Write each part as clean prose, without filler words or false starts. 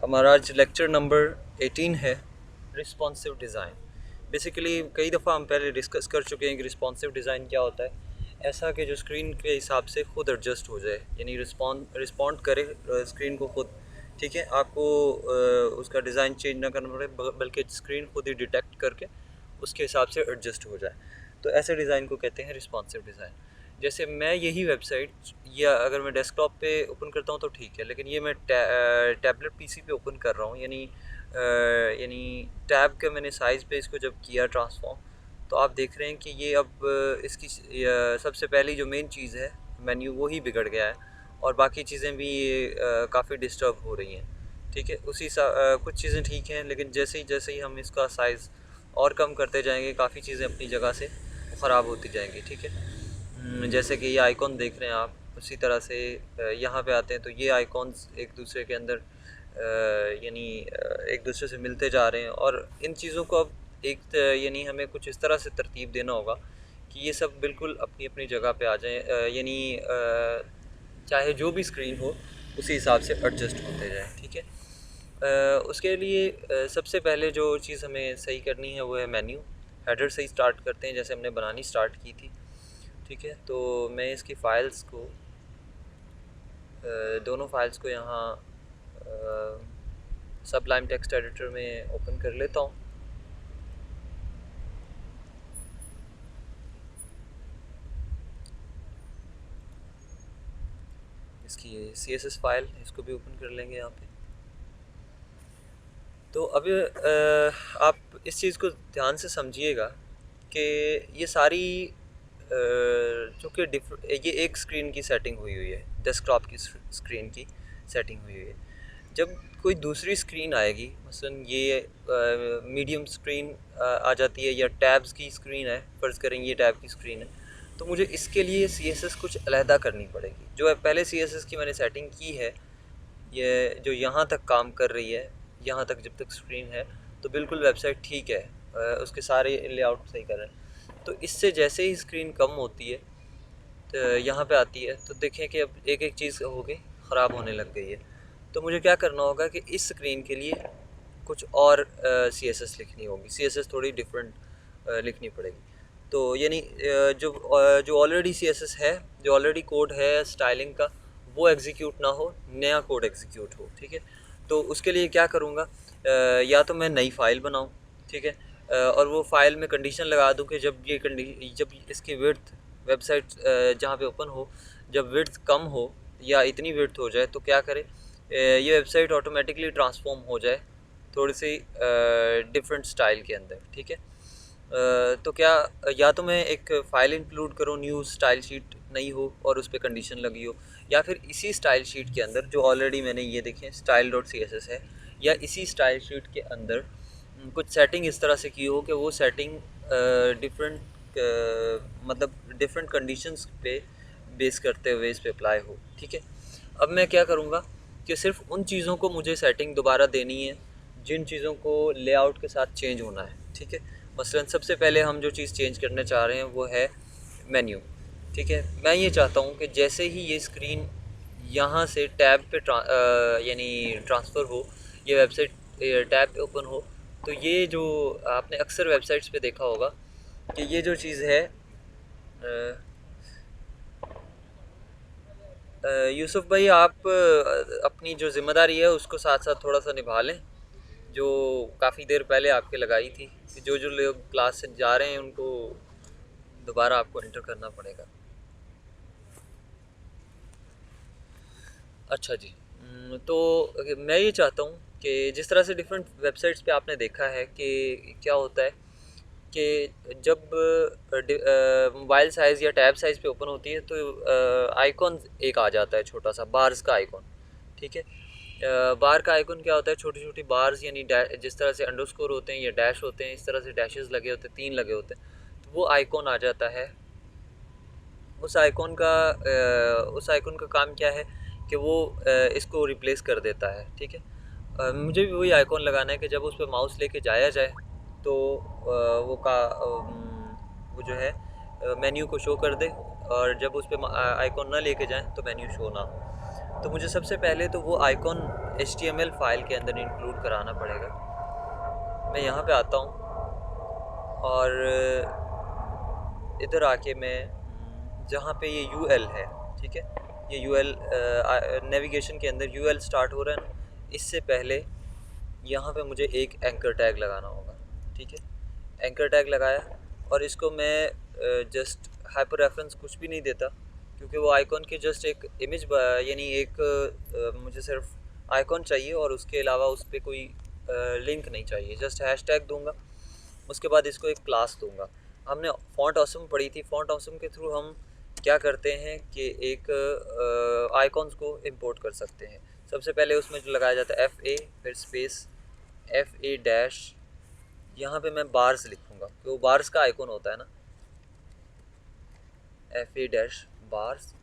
हमारा आज lecture number 18 है, रिस्पॉन्सिव डिज़ाइन। बेसिकली कई दफ़ा हम पहले डिस्कस कर चुके हैं कि रिस्पॉन्सिव डिज़ाइन क्या होता है। ऐसा कि जो स्क्रीन के हिसाब से ख़ुद एडजस्ट हो जाए, यानी रिस्पॉन्ड करे स्क्रीन को ख़ुद। ठीक है, आपको उसका डिज़ाइन चेंज ना करना पड़े, बल्कि स्क्रीन खुद ही डिटेक्ट करके उसके हिसाब से एडजस्ट हो जाए। तो ऐसे डिज़ाइन को कहते हैं रिस्पॉन्सिव डिज़ाइन। जैसे मैं यही वेबसाइट या अगर मैं डेस्कटॉप पे ओपन करता हूँ तो ठीक है, लेकिन ये मैं टैबलेट पीसी पे ओपन कर रहा हूँ, यानी टैब का मैंने साइज़ पे इसको जब किया ट्रांसफॉर्म, तो आप देख रहे हैं कि ये अब इसकी सबसे पहली जो मेन चीज़ है मेन्यू, वो ही बिगड़ गया है और बाकी चीज़ें भी काफ़ी डिस्टर्ब हो रही हैं। ठीक है, कुछ चीज़ें ठीक हैं, लेकिन जैसे ही हम इसका साइज़ और कम करते जाएंगे, काफ़ी चीज़ें अपनी जगह से ख़राब होती जाएंगी। ठीक है, जैसे कि ये आइकॉन देख रहे हैं आप, उसी तरह से यहाँ पे आते हैं तो ये आइकॉन्स एक दूसरे के अंदर यानी एक दूसरे से मिलते जा रहे हैं, और इन चीज़ों को अब यानी हमें कुछ इस तरह से तरतीब देना होगा कि ये सब बिल्कुल अपनी अपनी जगह पे आ जाएं, यानी चाहे जो भी स्क्रीन हो उसी हिसाब से एडजस्ट होते जाएं। ठीक है, उसके लिए सबसे पहले जो चीज़ हमें सही करनी है वो है मेन्यू। हेडर से ही स्टार्ट करते हैं, जैसे हमने बनानी स्टार्ट की थी। ठीक है, तो मैं इसकी फ़ाइल्स को दोनों फाइल्स को यहाँ सबलाइम टेक्स्ट एडिटर में ओपन कर लेता हूँ। इसकी CSS फाइल, इसको भी ओपन कर लेंगे यहाँ पे। तो अब आप इस चीज़ को ध्यान से समझिएगा कि ये सारी चूँकि ये एक स्क्रीन की सेटिंग हुई हुई है, डेस्कटॉप की स्क्रीन की सेटिंग हुई हुई है। जब कोई दूसरी स्क्रीन आएगी, मसलन ये मीडियम स्क्रीन आ जाती है, या टैब्स की स्क्रीन है, फ़र्ज़ करें ये टैब की स्क्रीन है, तो मुझे इसके लिए CSS कुछ अलहदा करनी पड़ेगी। जो पहले CSS की मैंने सेटिंग की है, ये जो यहाँ तक काम कर रही है, यहाँ तक जब तक स्क्रीन है तो बिल्कुल वेबसाइट ठीक है, उसके सारे लेआउट सही कर रहे हैं। तो इससे जैसे ही स्क्रीन कम होती है तो यहाँ पे आती है, तो देखें कि अब एक एक चीज़ हो गई ख़राब होने लग गई है। तो मुझे क्या करना होगा कि इस स्क्रीन के लिए कुछ और CSS लिखनी होगी, CSS थोड़ी डिफरेंट लिखनी पड़ेगी। तो यानी जो ऑलरेडी CSS है, जो ऑलरेडी कोड है स्टाइलिंग का, वो एग्जीक्यूट ना हो, नया कोड एग्जीक्यूट हो। ठीक है, तो उसके लिए क्या करूँगा, या तो मैं नई फ़ाइल बनाऊँ। ठीक है, और वो फ़ाइल में कंडीशन लगा दूँ कि जब इसकी विड्थ वेबसाइट जहाँ पे ओपन हो, जब विड्थ कम हो या इतनी विड्थ हो जाए तो क्या करे, ये वेबसाइट ऑटोमेटिकली ट्रांसफॉर्म हो जाए थोड़ी सी डिफरेंट स्टाइल के अंदर। ठीक है, तो क्या, या तो मैं एक फ़ाइल इंक्लूड करूँ, न्यू स्टाइल शीट नहीं हो और उस पर कंडीशन लगी हो, या फिर इसी स्टाइल शीट के अंदर जो ऑलरेडी मैंने ये देखें style.css है, या इसी स्टाइल शीट के अंदर कुछ सेटिंग इस तरह से की हो कि वो सेटिंग डिफरेंट मतलब डिफरेंट कंडीशंस पे बेस करते हुए इस पे अप्लाई हो। ठीक है, अब मैं क्या करूँगा कि सिर्फ उन चीज़ों को मुझे सेटिंग दोबारा देनी है जिन चीज़ों को लेआउट के साथ चेंज होना है। ठीक है, मसलन सबसे पहले हम जो चीज़ चेंज करना चाह रहे हैं वो है मेन्यू। ठीक है, मैं ये चाहता हूँ कि जैसे ही ये स्क्रीन यहाँ से टैब पे यानी ट्रांसफ़र हो, ये वेबसाइट टैब पे ओपन हो, तो ये जो आपने अक्सर वेबसाइट्स पे देखा होगा कि ये जो चीज़ है, यूसुफ भाई, आप अपनी जो ज़िम्मेदारी है उसको साथ साथ थोड़ा सा निभा लें, जो काफ़ी देर पहले आपके लगाई थी। कि जो लोग क्लास से जा रहे हैं उनको दोबारा आपको एंटर करना पड़ेगा। अच्छा जी, तो मैं ये चाहता हूँ कि जिस तरह से डिफरेंट वेबसाइट्स पे आपने देखा है कि क्या होता है कि जब मोबाइल साइज़ या टैब साइज़ पे ओपन होती है तो आइकॉन एक आ जाता है, छोटा सा बार्स का आइकॉन। ठीक है, बार का आइकॉन क्या होता है, छोटी छोटी बार्स, यानी जिस तरह से अंडरस्कोर होते हैं या डैश होते हैं, इस तरह से डैशेस लगे होते हैं, 3 लगे होते हैं, तो वो आइकॉन आ जाता है। उस आइकॉन का काम क्या है कि वो इसको रिप्लेस कर देता है। ठीक है, मुझे भी वही आइकॉन लगाना है कि जब उस पर माउस लेके जाया जाए तो वो जो है मेन्यू को शो कर दे, और जब उस पर आइकॉन ना लेके जाएं तो मेन्यू शो ना हो। तो मुझे सबसे पहले तो वो आइकॉन HTML फाइल के अंदर इंक्लूड कराना पड़ेगा। मैं यहाँ पे आता हूँ और इधर आके मैं जहाँ पे ये UL है, ठीक है, ये UL नेविगेशन के अंदर UL स्टार्ट हो रहा है ना, इससे पहले यहाँ पे मुझे एक एंकर टैग लगाना होगा, ठीक है। एंकर टैग लगाया और इसको मैं जस्ट हाइपर रेफरेंस कुछ भी नहीं देता, क्योंकि वो आइकॉन की जस्ट एक इमेज यानी एक मुझे सिर्फ आइकॉन चाहिए और उसके अलावा उस पर कोई लिंक नहीं चाहिए। जस्ट हैश टैग दूँगा, उसके बाद इसको एक क्लास दूंगा। हमने फॉन्ट ऑसम पढ़ी थी, फॉन्ट ऑसम के थ्रू हम क्या करते हैं कि एक आइकॉन्स को इंपोर्ट कर सकते हैं। सबसे पहले उसमें जो लगाया जाता है FA, फिर स्पेस FA डैश, यहाँ पे मैं बार्स लिखूँगा, तो वो बार्स का आइकॉन होता है ना, FA डैश बार्स।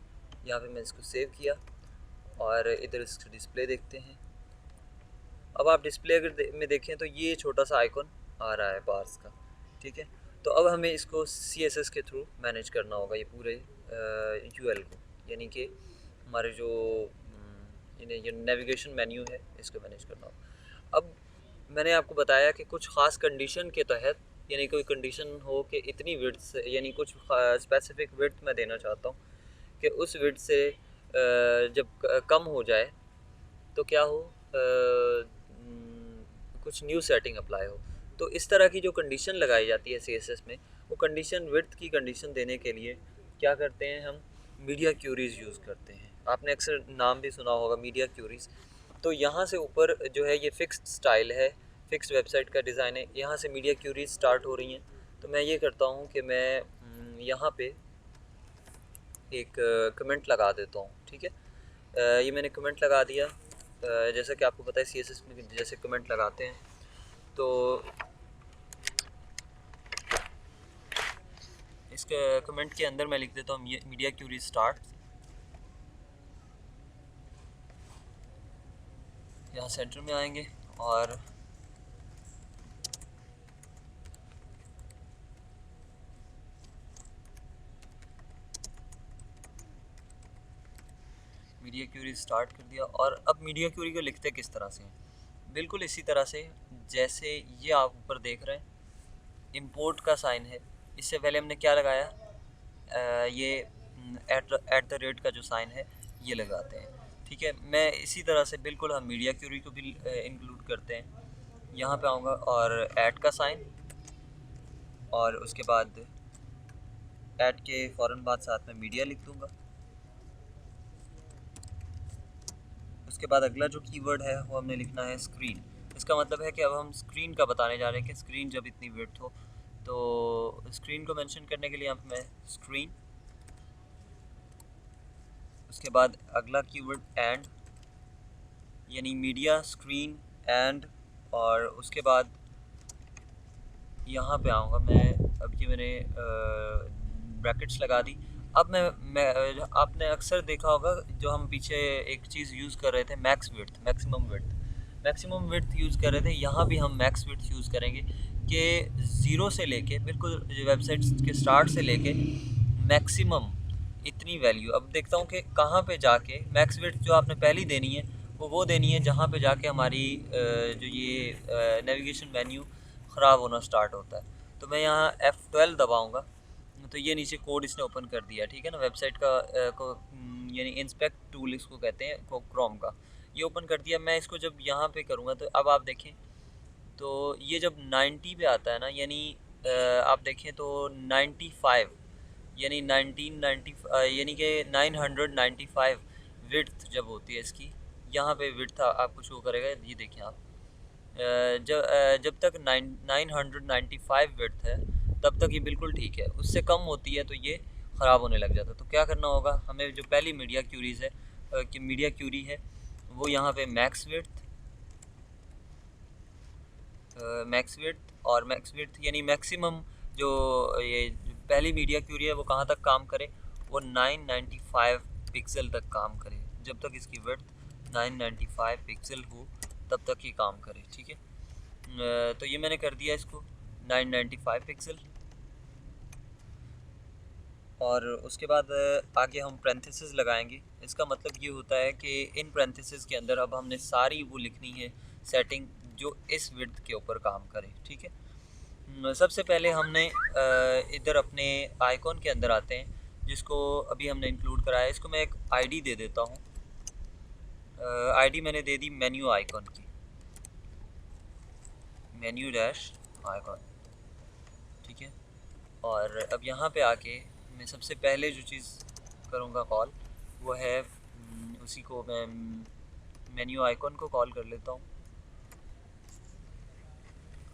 यहाँ पे मैं इसको सेव किया और इधर इसको डिस्प्ले देखते हैं। अब आप डिस्प्ले अगर में देखें तो ये छोटा सा आइकॉन आ रहा है बार्स का, ठीक है। तो अब हमें इसको CSS के थ्रू मैनेज करना होगा ये पूरे UL को, यानी कि हमारे जो ये नेविगेशन मेन्यू है इसको मैनेज करना होगा। अब मैंने आपको बताया कि कुछ ख़ास कंडीशन के तहत, यानी कोई कंडीशन हो कि इतनी विड्थ, यानी कुछ स्पेसिफिक विड्थ मैं देना चाहता हूँ कि उस विड्थ से जब कम हो जाए तो क्या हो, कुछ न्यू सेटिंग अप्लाई हो। तो इस तरह की जो कंडीशन लगाई जाती है CSS में, वो कंडीशन विड्थ की कंडीशन देने के लिए क्या करते हैं, हम मीडिया क्यूरीज यूज़ करते हैं। आपने अक्सर नाम भी सुना होगा मीडिया क्यूरीज। तो यहाँ से ऊपर जो है ये फिक्स्ड स्टाइल है, फिक्स्ड वेबसाइट का डिज़ाइन है, यहाँ से मीडिया क्यूरीज स्टार्ट हो रही हैं। तो मैं ये करता हूँ कि मैं यहाँ पे एक कमेंट लगा देता हूँ, ठीक है। ये मैंने कमेंट लगा दिया। जैसा कि आपको पता है CSS में जैसे कमेंट लगाते हैं, तो इस कमेंट के अंदर मैं लिख देता हूँ मीडिया क्यूरी स्टार्ट। यहाँ सेंटर में आएंगे और मीडिया क्यूरी स्टार्ट कर दिया। और अब मीडिया क्यूरी को लिखते किस तरह से हैं, बिल्कुल इसी तरह से जैसे ये आप ऊपर देख रहे हैं इंपोर्ट का साइन है। इससे पहले हमने क्या लगाया, ये एट द रेट का जो साइन है ये लगाते हैं, ठीक है। मैं इसी तरह से बिल्कुल हम मीडिया क्यूरी को भी इंक्लूड करते हैं। यहाँ पे आऊँगा और ऐड का साइन, और उसके बाद ऐड के फ़ौरन बाद साथ में मीडिया लिख दूँगा। उसके बाद अगला जो कीवर्ड है वो हमने लिखना है स्क्रीन। इसका मतलब है कि अब हम स्क्रीन का बताने जा रहे हैं कि स्क्रीन जब इतनी विड्थ हो, तो स्क्रीन को मेंशन करने के लिए यहाँ पे मैं स्क्रीन, उसके बाद अगला कीवर्ड एंड, यानी मीडिया स्क्रीन एंड, और उसके बाद यहाँ पे आऊँगा मैं। अब ये मैंने ब्रैकेट्स लगा दी। अब मैं आपने अक्सर देखा होगा जो हम पीछे एक चीज़ यूज़ कर रहे थे, max width, maximum width use कर रहे थे। यहाँ भी हम मैक्स विड्थ यूज़ करेंगे कि ज़ीरो से लेके बिल्कुल वेबसाइट के स्टार्ट से लेके मैक्सिमम इतनी वैल्यू। अब देखता हूँ कि कहाँ पे जाके मैक्स विड्थ जो आपने पहली देनी है वो देनी है जहाँ पे जाके हमारी जो ये नेविगेशन मेन्यू ख़राब होना स्टार्ट होता है। तो मैं यहाँ F12 दबाऊँगा, तो ये नीचे कोड इसने ओपन कर दिया, ठीक है ना, वेबसाइट का यानी इंस्पेक्ट टूल इसको कहते हैं, क्रोम का, ये ओपन कर दिया। मैं इसको जब यहाँ पे करूँगा तो अब आप देखें तो ये जब 90 पे आता है ना, यानी आप देखें तो 95, यानी 1990 यानी कि 995 विड्थ जब होती है इसकी, यहाँ पे विड्थ आपको शो करेगा। ये देखें आप, जब तक 995 विड्थ है तब तक ये बिल्कुल ठीक है। उससे कम होती है तो ये ख़राब होने लग जाता है। तो क्या करना होगा हमें, जो पहली मीडिया क्यूरीज है कि मीडिया क्यूरी है वो यहाँ पे मैक्स विड्थ यानी मैक्सिमम जो ये पहली मीडिया क्यूरी है वो कहाँ तक काम करे, वो 995 पिक्सल तक काम करे। जब तक इसकी विड्थ 995 पिक्सल हो तब तक ही काम करे, ठीक है। तो ये मैंने कर दिया इसको 995 पिक्सल। और उसके बाद आगे हम पैरेंथेसिस लगाएंगे। इसका मतलब ये होता है कि इन पैरेंथेसिस के अंदर अब हमने सारी वो लिखनी है सेटिंग जो इस विड्थ के ऊपर काम करे, ठीक है। सबसे पहले हमने इधर अपने आइकॉन के अंदर आते हैं, जिसको अभी हमने इंक्लूड कराया है। इसको मैं एक आईडी दे देता हूँ। आईडी मैंने दे दी मेन्यू आइकॉन की, मेन्यू डैश आइकॉन, ठीक है। और अब यहाँ पे आके मैं सबसे पहले जो चीज़ करूँगा कॉल, वो है उसी को मैं मेन्यू आइकॉन को कॉल कर लेता हूँ,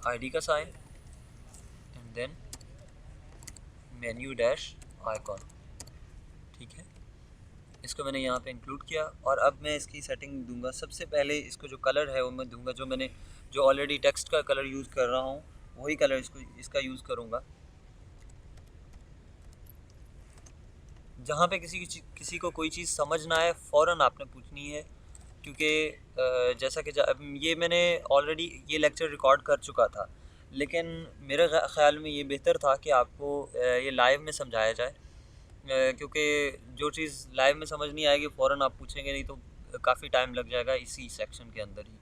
आईडी का sign and then menu dash icon, ठीक है। इसको मैंने यहाँ पे इंक्लूड किया और अब मैं इसकी सेटिंग दूंगा। सबसे पहले इसको जो कलर है वो मैं दूंगा, जो मैंने जो ऑलरेडी टेक्स्ट का कलर यूज़ कर रहा हूँ वही कलर इसका यूज़ करूँगा। जहाँ पे किसी को कोई चीज़ समझ ना आए फ़ौरन आपने पूछनी है, क्योंकि जैसा कि ये मैंने ऑलरेडी ये लेक्चर रिकॉर्ड कर चुका था, लेकिन मेरे ख़्याल में ये बेहतर था कि आपको ये लाइव में समझाया जाए, क्योंकि जो चीज़ लाइव में समझ नहीं आएगी फ़ौरन आप पूछेंगे नहीं तो काफ़ी टाइम लग जाएगा इसी सेक्शन के अंदर ही,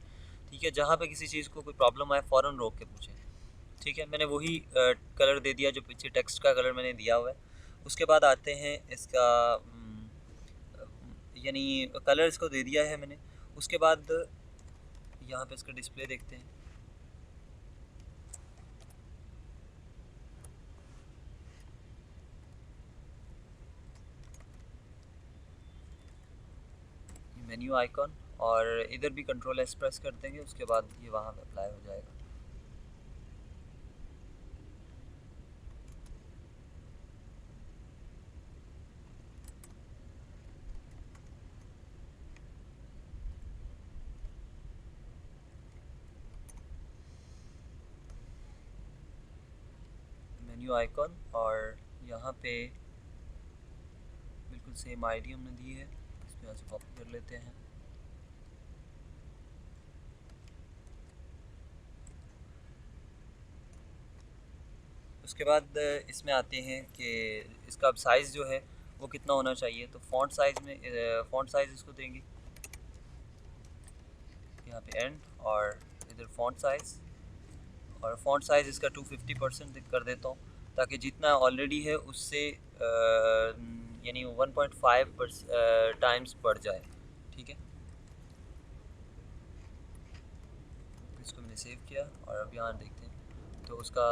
ठीक है। जहाँ पे किसी चीज़ को कोई प्रॉब्लम आए फ़ौरन रोक के पूछें, ठीक है। मैंने वही कलर दे दिया जो पीछे टेक्स्ट का कलर मैंने दिया हुआ है। उसके बाद आते हैं इसका यानी कलर इसको दे दिया है मैंने। उसके बाद यहाँ पे इसका डिस्प्ले देखते हैं। मेन्यू आइकॉन और इधर भी कंट्रोल एस प्रेस कर देंगे, उसके बाद ये वहाँ पे अप्लाई हो जाएगा। मेन्यू आइकॉन और यहाँ पे बिल्कुल सेम आईडी हमने दी है, इसको यहाँ से कॉपी कर लेते हैं। उसके बाद इसमें आते हैं कि इसका अब साइज़ जो है वो कितना होना चाहिए। तो फ़ॉन्ट साइज़ में फ़ॉन्ट साइज़ इसको देंगे यहाँ पे एंड, और इधर फ़ॉन्ट साइज़, और फ़ॉन्ट साइज़ इसका 250% कर देता हूँ, ताकि जितना ऑलरेडी है उससे यानी 1.5 टाइम्स बढ़ जाए, ठीक है। इसको मैंने सेव किया और अब यहाँ देखते हैं तो उसका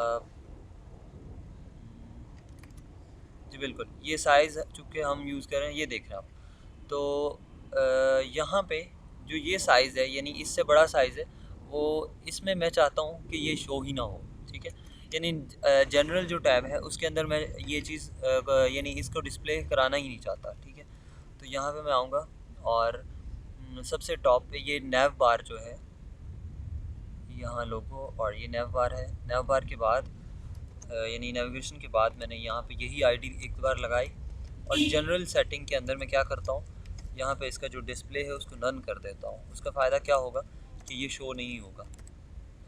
जी बिल्कुल ये साइज़ चूँकि हम यूज़ कर रहे हैं, ये देख रहे हैं आप। तो यहाँ पे जो ये साइज़ है यानी इससे बड़ा साइज़ है, वो इसमें मैं चाहता हूँ कि ये शो ही ना हो, ठीक है। यानी जनरल जो टैब है उसके अंदर मैं ये चीज़ यानी इसको डिस्प्ले कराना ही नहीं चाहता, ठीक है। तो यहाँ पे मैं आऊँगा और सबसे टॉप पे ये नैव बार जो है, यहाँ लोगो और ये नैव बार है। नैव बार के बाद यानी नेविगेशन के बाद मैंने यहाँ पे यही आईडी एक बार लगाई और जनरल सेटिंग के अंदर मैं क्या करता हूँ, यहाँ पे इसका जो डिस्प्ले है उसको नन कर देता हूँ। उसका फ़ायदा क्या होगा कि ये शो नहीं होगा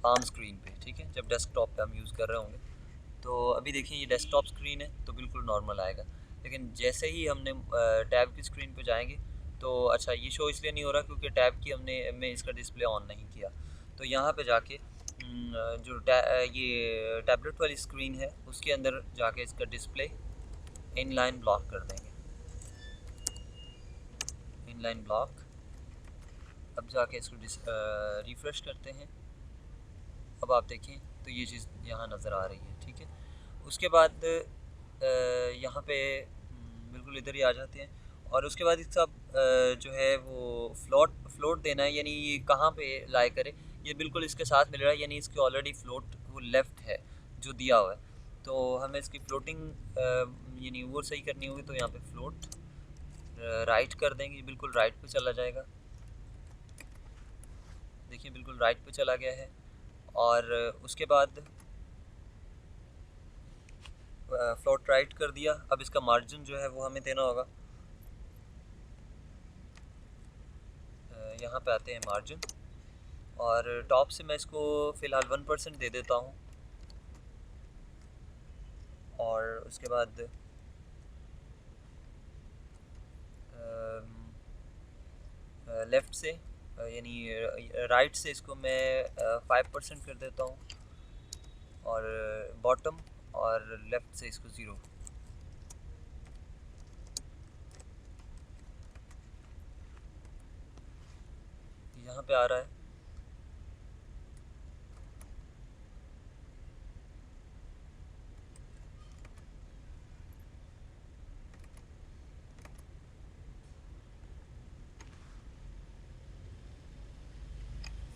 आम स्क्रीन पे, ठीक है, जब डेस्कटॉप पे हम यूज़ कर रहे होंगे। तो अभी देखिए ये डेस्कटॉप स्क्रीन है तो बिल्कुल नॉर्मल आएगा, लेकिन जैसे ही हमने टैब की स्क्रीन पे जाएंगे तो अच्छा ये शो इसलिए नहीं हो रहा क्योंकि टैब की मैं इसका डिस्प्ले ऑन नहीं किया। तो यहाँ पे जाके जो ये टैबलेट वाली स्क्रीन है उसके अंदर जाके इसका डिस्प्ले इनलाइन ब्लॉक कर देंगे, इनलाइन ब्लॉक। अब जाके इसको रिफ़्रेश करते हैं। अब आप देखें तो ये चीज़ यहाँ नज़र आ रही है, ठीक है। उसके बाद यहाँ पे बिल्कुल इधर ही आ जाते हैं और उसके बाद इसका जो है वो फ्लोट देना है, यानी ये कहाँ पे लाई करे, ये बिल्कुल इसके साथ मिल रहा है, यानी इसकी ऑलरेडी फ्लोट वो लेफ़्ट है जो दिया हुआ है। तो हमें इसकी फ्लोटिंग यानी वो सही करनी होगी, तो यहाँ पे फ्लोट राइट कर देंगे, बिल्कुल राइट पे चला जाएगा। देखिए बिल्कुल राइट पे चला गया है। और उसके बाद फ्लोट राइट कर दिया। अब इसका मार्जिन जो है वो हमें देना होगा। यहाँ पे आते हैं मार्जिन और टॉप से मैं इसको फ़िलहाल 1% दे देता हूँ और उसके बाद लेफ़्ट से यानी राइट से इसको मैं 5% कर देता हूँ, और बॉटम और लेफ़्ट से इसको 0। यहाँ पे आ रहा है।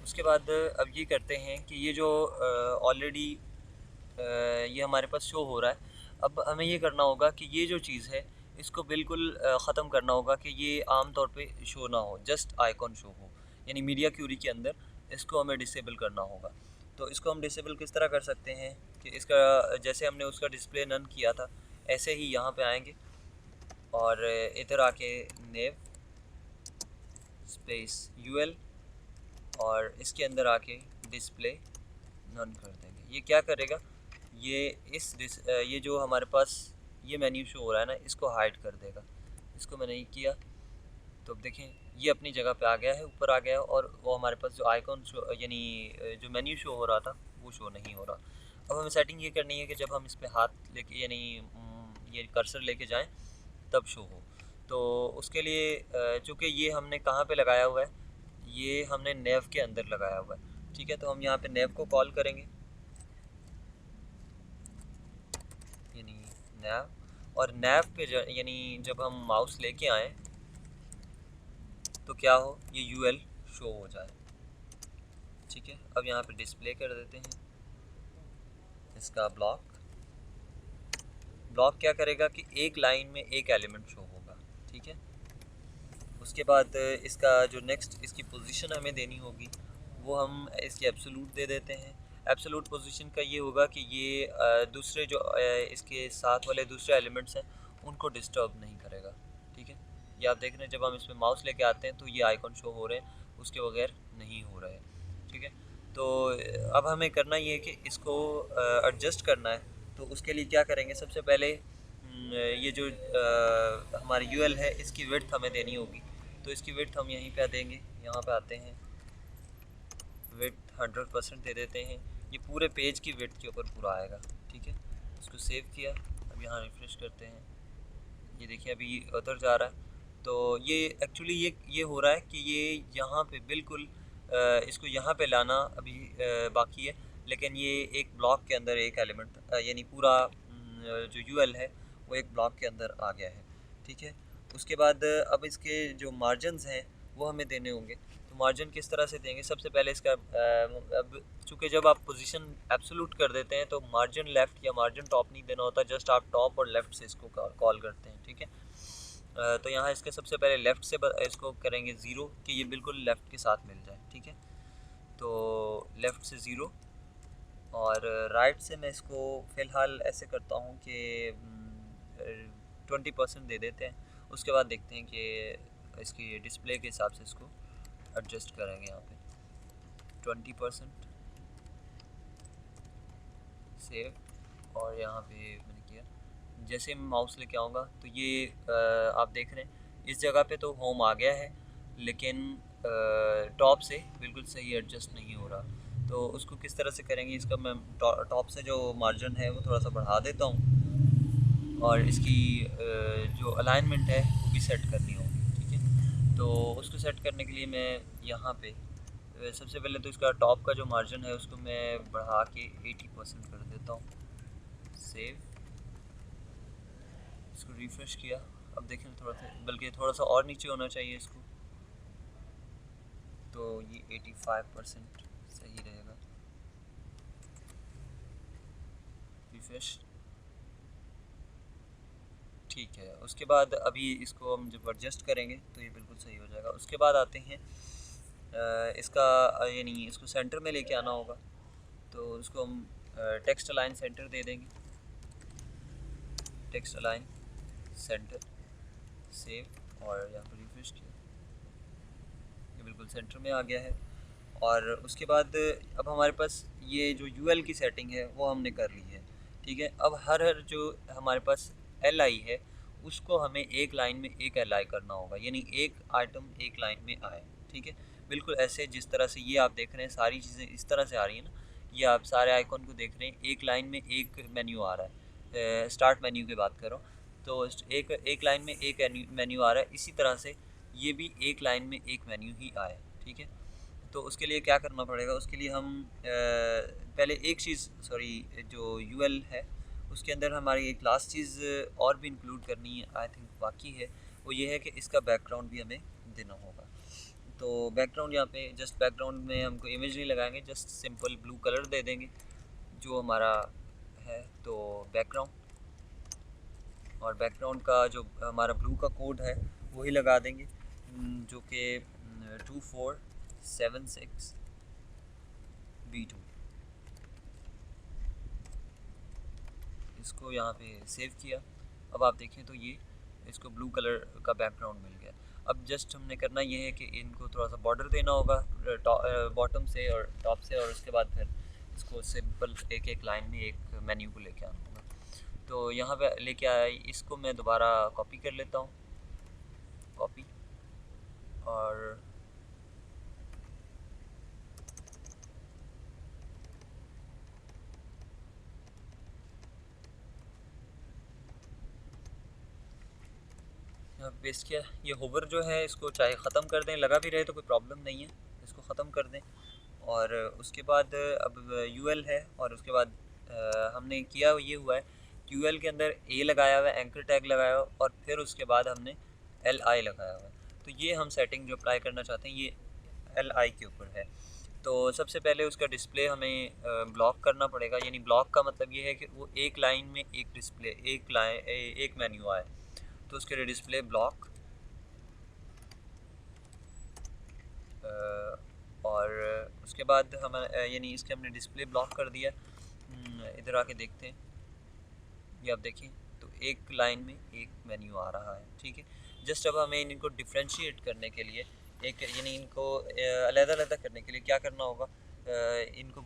उसके बाद अब ये करते हैं कि ये जो ऑलरेडी ये हमारे पास शो हो रहा है, अब हमें ये करना होगा कि ये जो चीज़ है इसको बिल्कुल ख़त्म करना होगा कि ये आम तौर पे शो ना हो, जस्ट आइकॉन शो हो। यानी मीडिया क्यूरी के अंदर इसको हमें डिसेबल करना होगा। तो इसको हम डिसेबल किस तरह कर सकते हैं कि इसका जैसे हमने उसका डिस्प्ले नन किया था, ऐसे ही यहाँ पे आएंगे और इधर आके नेव स्पेस यूएल और इसके अंदर आके डिस्प्ले नन कर देंगे। ये क्या करेगा, ये जो हमारे पास ये मेन्यू शो हो रहा है ना, इसको हाइड कर देगा। इसको मैंने नहीं किया तो अब देखें ये अपनी जगह पे आ गया है, ऊपर आ गया है, और वो हमारे पास जो आइकॉन शो यानी जो मेन्यू शो हो रहा था वो शो नहीं हो रहा। अब हमें सेटिंग ये करनी है कि जब हम इस पर हाथ लेके यानी ये कर्सर लेके जाएं तब शो हो। तो उसके लिए चूँकि ये हमने कहाँ पे लगाया हुआ है, ये हमने नेव के अंदर लगाया हुआ है। ठीक है, तो हम यहाँ पे नेव को कॉल करेंगे, यानी नैव, और नैव पे यानी जब हम माउस लेके आए तो क्या हो, ये यूएल शो हो जाए। ठीक है, अब यहाँ पे डिस्प्ले कर देते हैं इसका ब्लॉक। ब्लॉक क्या करेगा कि एक लाइन में एक एलिमेंट शो होगा। ठीक है, उसके बाद इसका जो नेक्स्ट इसकी पोजीशन हमें देनी होगी वो हम इसकी एब्सोल्यूट दे देते हैं। एब्सोल्यूट पोजीशन का ये होगा कि ये दूसरे जो इसके साथ वाले दूसरे एलिमेंट्स हैं उनको डिस्टर्ब नहीं करेगा। ठीक है, ये आप देख रहे हैं जब हम इसमें माउस लेके आते हैं तो ये आइकॉन शो हो रहे हैं, उसके बगैर नहीं हो रहे हैं। ठीक है, तो अब हमें करना ये है कि इसको एडजस्ट करना है। तो उसके लिए क्या करेंगे, सबसे पहले ये जो हमारी यूएल है इसकी विड्थ हमें देनी होगी। तो इसकी विड्थ हम यहीं पे देंगे, यहाँ पे आते हैं, विड्थ 100% दे देते हैं। ये पूरे पेज की विड्थ के ऊपर पूरा आएगा। ठीक है, इसको सेव किया, अब यहाँ रिफ्रेश करते हैं, ये देखिए अभी उधर जा रहा है। तो ये एक्चुअली ये हो रहा है कि ये यहाँ पे बिल्कुल इसको यहाँ पे लाना अभी बाकी है, लेकिन ये एक ब्लॉक के अंदर एक एलिमेंट यानी पूरा जो यूएल है वो एक ब्लॉक के अंदर आ गया है। ठीक है, उसके बाद अब इसके जो मार्जिनस हैं वो हमें देने होंगे। तो मार्जिन किस तरह से देंगे, सबसे पहले इसका अब चूँकि जब आप पोजीशन एब्सोल्यूट कर देते हैं तो मार्जिन लेफ़्ट या मार्जिन टॉप नहीं देना होता, जस्ट आप टॉप और लेफ़्ट से इसको कॉल करते हैं। ठीक है, तो यहाँ इसके सबसे पहले लेफ़्ट से इसको करेंगे 0 कि ये बिल्कुल लेफ़्ट के साथ मिल जाए। ठीक है, तो लेफ़्ट से 0 और राइट से मैं इसको फ़िलहाल ऐसे करता हूँ कि 20% दे देते हैं। उसके बाद देखते हैं कि इसकी डिस्प्ले के हिसाब से इसको एडजस्ट करेंगे। यहाँ पे 20% सेव, और यहाँ पे मैंने किया, जैसे मैं माउस लेके आऊँगा तो ये आप देख रहे हैं इस जगह पे तो होम आ गया है, लेकिन टॉप से बिल्कुल सही एडजस्ट नहीं हो रहा। तो उसको किस तरह से करेंगे, इसका मैं टॉप से जो मार्जिन है वो थोड़ा सा बढ़ा देता हूँ और इसकी जो अलाइनमेंट है वो भी सेट करनी होगी। ठीक है, तो उसको सेट करने के लिए मैं यहाँ पे सबसे पहले तो इसका टॉप का जो मार्जिन है उसको मैं बढ़ा के 80% कर देता हूँ। सेव, इसको रिफ्रेश किया, अब देखें थोड़ा सा, बल्कि थोड़ा सा और नीचे होना चाहिए इसको, तो ये 85% सही रहेगा। रिफ्रेश, ठीक है। उसके बाद अभी इसको हम जब एडजस्ट करेंगे तो ये बिल्कुल सही हो जाएगा। उसके बाद आते हैं इसका यानी इसको सेंटर में लेके आना होगा, तो उसको हम टेक्स्ट अलाइन सेंटर दे देंगे, टेक्स्ट अलाइन सेंटर, सेव, और यहाँ पर रिफ्रेश किया, ये बिल्कुल सेंटर में आ गया है। और उसके बाद अब हमारे पास ये जो यूएल की सेटिंग है वो हमने कर ली है। ठीक है, अब हर जो हमारे पास एल आई है उसको हमें एक लाइन में एक अलाइ करना होगा, यानी एक आइटम एक लाइन में आए, ठीक है। बिल्कुल ऐसे जिस तरह से ये आप देख रहे हैं सारी चीज़ें इस तरह से आ रही हैं ना, ये आप सारे आइकॉन को देख रहे हैं, एक लाइन में एक मेन्यू आ रहा है। स्टार्ट मेन्यू की बात करो तो एक एक लाइन में एक मेन्यू आ रहा है, इसी तरह से ये भी एक लाइन में एक मेन्यू ही आए, ठीक है। तो उसके लिए क्या करना पड़ेगा, उसके लिए हम पहले एक चीज़ जो यूएल है उसके अंदर हमारी एक लास्ट चीज़ और भी इंक्लूड करनी है, आई थिंक बाकी है, वो ये है कि इसका बैकग्राउंड भी हमें देना होगा। तो बैकग्राउंड यहाँ पे जस्ट बैकग्राउंड में हमको इमेज नहीं लगाएंगे, जस्ट सिंपल ब्लू कलर दे देंगे जो हमारा है। तो बैकग्राउंड, और बैकग्राउंड का जो हमारा ब्लू का कोड है वही लगा देंगे, जो कि 2476B2। इसको यहाँ पे सेव किया। अब आप देखें तो ये इसको ब्लू कलर का बैकग्राउंड मिल गया। अब जस्ट हमने करना ये है कि इनको थोड़ा सा बॉर्डर देना होगा बॉटम से और टॉप से, और उसके बाद फिर इसको सिंपल एक एक लाइन में एक मेन्यू को लेके आना होगा। तो यहाँ पे लेके आया, इसको मैं दोबारा कॉपी कर लेता हूँ, कॉपी, और यहाँ पेस्ट किया। ये होवर जो है इसको चाहे ख़त्म कर दें, लगा भी रहे तो कोई प्रॉब्लम नहीं है, इसको ख़त्म कर दें। और उसके बाद अब यूएल है, और उसके बाद हमने किया ये हुआ है कि यूएल के अंदर ए लगाया हुआ है, एंकर टैग लगाया हुआ, और फिर उसके बाद हमने एल आई लगाया हुआ है। तो ये हम सेटिंग जो अप्लाई करना चाहते हैं ये एल आई के ऊपर है। तो सबसे पहले उसका डिस्प्ले हमें ब्लॉक करना पड़ेगा, यानी ब्लॉक का मतलब ये है कि वो एक लाइन में एक डिस्प्ले, एक मेन्यू आए। तो उसके लिए डिस्प्ले ब्लॉक, और उसके बाद हम यानी इसके हमने डिस्प्ले ब्लॉक कर दिया। इधर आके देखते हैं, ये आप देखें तो एक लाइन में एक मेन्यू आ रहा है, ठीक है। जस्ट अब हमें इनको डिफ्रेंशिएट करने के लिए एक, यानी इनको अलग-अलग करने के लिए क्या करना होगा, इनको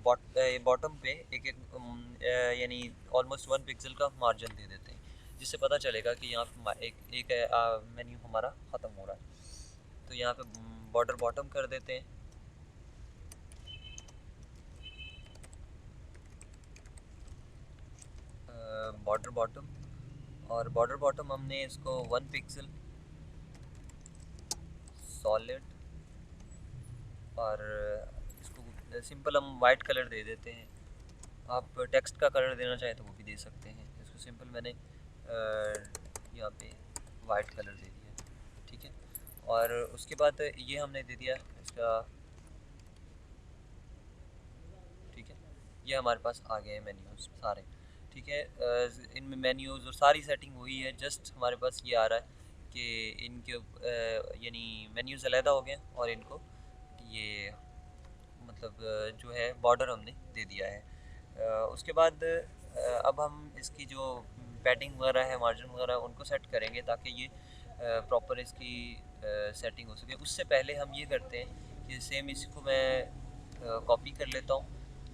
बॉटम पे एक एक यानी ऑलमोस्ट 1 पिक्सल का मार्जिन दे देते हैं, जिससे पता चलेगा कि यहाँ पे एक मेन्यू हमारा ख़त्म हो रहा है। तो यहाँ पे बॉर्डर बॉटम कर देते हैं, बॉर्डर बॉटम, और बॉर्डर बॉटम हमने इसको 1 पिक्सल सॉलिड, और इसको सिंपल हम वाइट कलर दे देते हैं। आप टेक्स्ट का कलर देना चाहें तो वो भी दे सकते हैं। इसको सिंपल मैंने यहाँ पे वाइट कलर दे दिया, ठीक है। और उसके बाद ये हमने दे दिया इसका, ठीक है। ये हमारे पास आ गए मेन्यूज़ सारे, ठीक है। इनमें मेन्यूज़ और सारी सेटिंग हुई है, जस्ट हमारे पास ये आ रहा है कि इनके यानी मेन्यूज़ अलहदा हो गए, और इनको ये मतलब जो है बॉर्डर हमने दे दिया है। उसके बाद अब हम इसकी जो पैडिंग वगैरह है, मार्जिन वगैरह, उनको सेट करेंगे ताकि ये प्रॉपर इसकी सेटिंग हो सके। उससे पहले हम ये करते हैं कि सेम इसको मैं कॉपी कर लेता हूँ,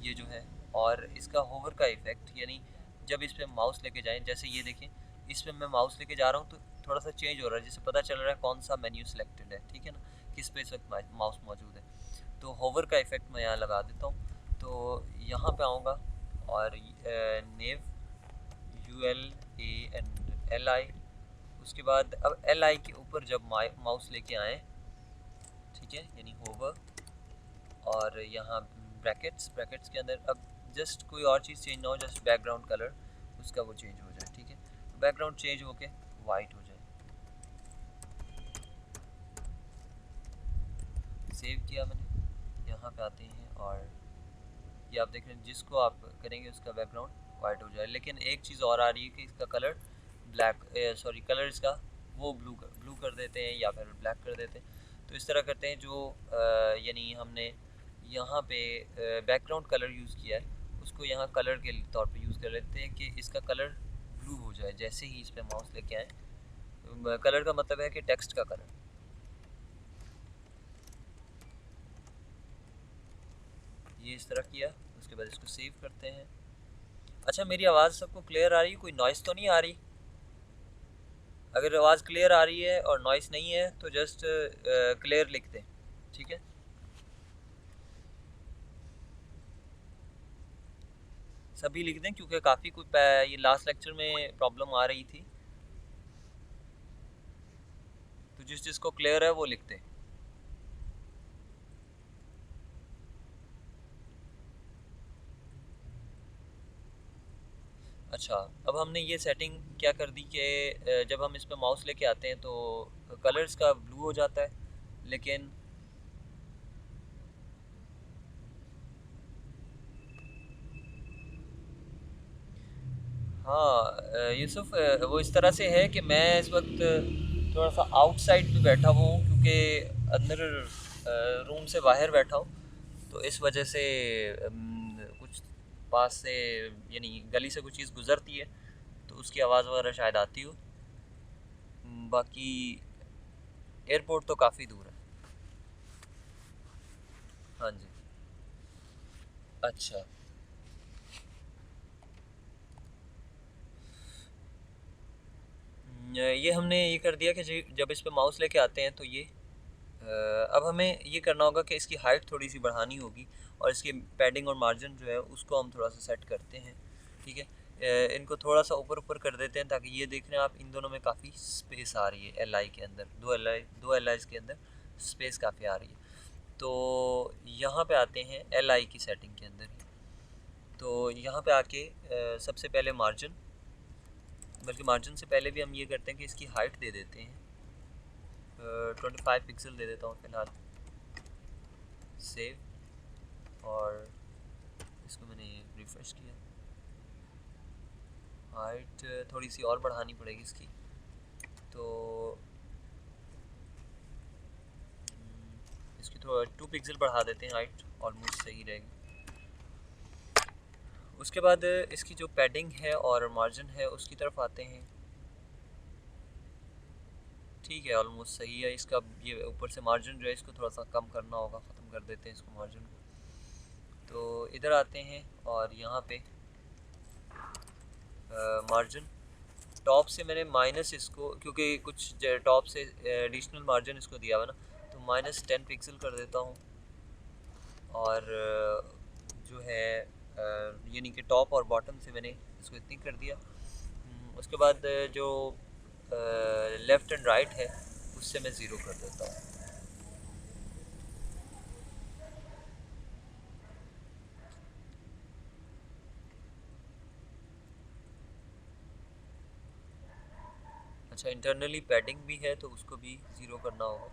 ये जो है, और इसका होवर का इफ़ेक्ट, यानी जब इस पर माउस लेके जाएँ, जैसे ये देखें इस पर मैं माउस लेके जा रहा हूँ तो थोड़ा सा चेंज हो रहा है, जिससे पता चल रहा है कौन सा मेन्यू सिलेक्टेड है, ठीक है ना, किस पे इस वक्त माउस मौजूद है। तो होवर का इफ़ेक्ट मैं यहाँ लगा देता हूँ। तो यहाँ पे आऊँगा और नेव ULAND LI, उसके बाद अब LI के ऊपर जब माउस लेके आए, ठीक है, यानी होवर, और यहाँ ब्रैकेट्स के अंदर अब जस्ट कोई और चीज़ चेंज ना हो, जस्ट बैकग्राउंड कलर उसका वो चेंज हो जाए, ठीक है। बैकग्राउंड चेंज होके वाइट हो जाए। सेव किया मैंने, यहाँ पे आते हैं, और ये आप देख रहे हैं जिसको आप करेंगे उसका बैकग्राउंड वाइट हो जाए। लेकिन एक चीज़ और आ रही है कि इसका कलर कलर इसका वो ब्लू कर देते हैं या फिर ब्लैक कर देते हैं। तो इस तरह करते हैं, जो यानी हमने यहाँ पे बैकग्राउंड कलर यूज़ किया है उसको यहाँ कलर के तौर पे यूज़ कर लेते हैं कि इसका कलर ब्लू हो जाए जैसे ही इस पर माउस लेके आए। कलर का मतलब है कि टेक्स्ट का कलर। ये इस तरह किया, उसके बाद इसको सेव करते हैं। अच्छा, मेरी आवाज़ सबको क्लियर आ रही है, कोई नॉइज़ तो नहीं आ रही? अगर आवाज़ क्लियर आ रही है और नॉइस नहीं है तो जस्ट क्लियर लिख दें, ठीक है। सभी लिख दें क्योंकि काफ़ी कुछ ये लास्ट लेक्चर में प्रॉब्लम आ रही थी, तो जिस जिसको क्लियर है वो लिख दें। अच्छा, अब हमने ये सेटिंग क्या कर दी कि जब हम इस पर माउस लेके आते हैं तो कलर्स का ब्लू हो जाता है, लेकिन हाँ यूसुफ, वो इस तरह से है कि मैं इस वक्त थोड़ा सा आउटसाइड पे बैठा हुआ हूँ क्योंकि अंदर रूम से बाहर बैठा हूँ, तो इस वजह से कुछ पास से यानी गली से कुछ चीज़ गुज़रती है तो उसकी आवाज़ वगैरह शायद आती हो। बाकी एयरपोर्ट तो काफ़ी दूर है। हाँ जी। अच्छा, ये हमने ये कर दिया कि जब इस पे माउस लेके आते हैं तो ये अब हमें ये करना होगा कि इसकी हाइट थोड़ी सी बढ़ानी होगी और इसकी पैडिंग और मार्जिन जो है उसको हम थोड़ा सा सेट करते हैं, ठीक है। इनको थोड़ा सा ऊपर ऊपर कर देते हैं ताकि ये देख रहे हैं आप इन दोनों में काफ़ी स्पेस आ रही है, एल आई के अंदर दो एल आईज़ के अंदर स्पेस काफ़ी आ रही है। तो यहाँ पे आते हैं एल आई की सेटिंग के अंदर, तो यहाँ पे आके सबसे पहले मार्जिन, बल्कि मार्जिन से पहले भी हम ये करते हैं कि इसकी हाइट दे देते हैं, 25 पिक्सल दे देता हूँ फ़िलहाल, सेव, और इसको मैंने रिफ़्रेश किया। हाइट थोड़ी सी और बढ़ानी पड़ेगी इसकी, तो इसकी थोड़ा 2 पिक्सल बढ़ा देते हैं, हाइट ऑलमोस्ट सही रहेगी। उसके बाद इसकी जो पैडिंग है और मार्जिन है उसकी तरफ आते हैं, ठीक है ऑलमोस्ट सही है इसका। ये ऊपर से मार्जिन जो है इसको थोड़ा सा कम करना होगा, ख़त्म कर देते हैं इसको मार्जिन को। तो इधर आते हैं और यहाँ पे मार्जिन टॉप से मैंने माइनस इसको, क्योंकि कुछ टॉप से एडिशनल मार्जिन इसको दिया हुआ ना, तो -10 पिक्सल कर देता हूँ। और जो है यानी कि टॉप और बॉटम से मैंने इसको इतनी कर दिया। उसके बाद जो लेफ़्ट एंड राइट है उससे मैं ज़ीरो कर देता हूँ। अच्छा, इंटरनली पैडिंग भी है तो उसको भी ज़ीरो करना होगा।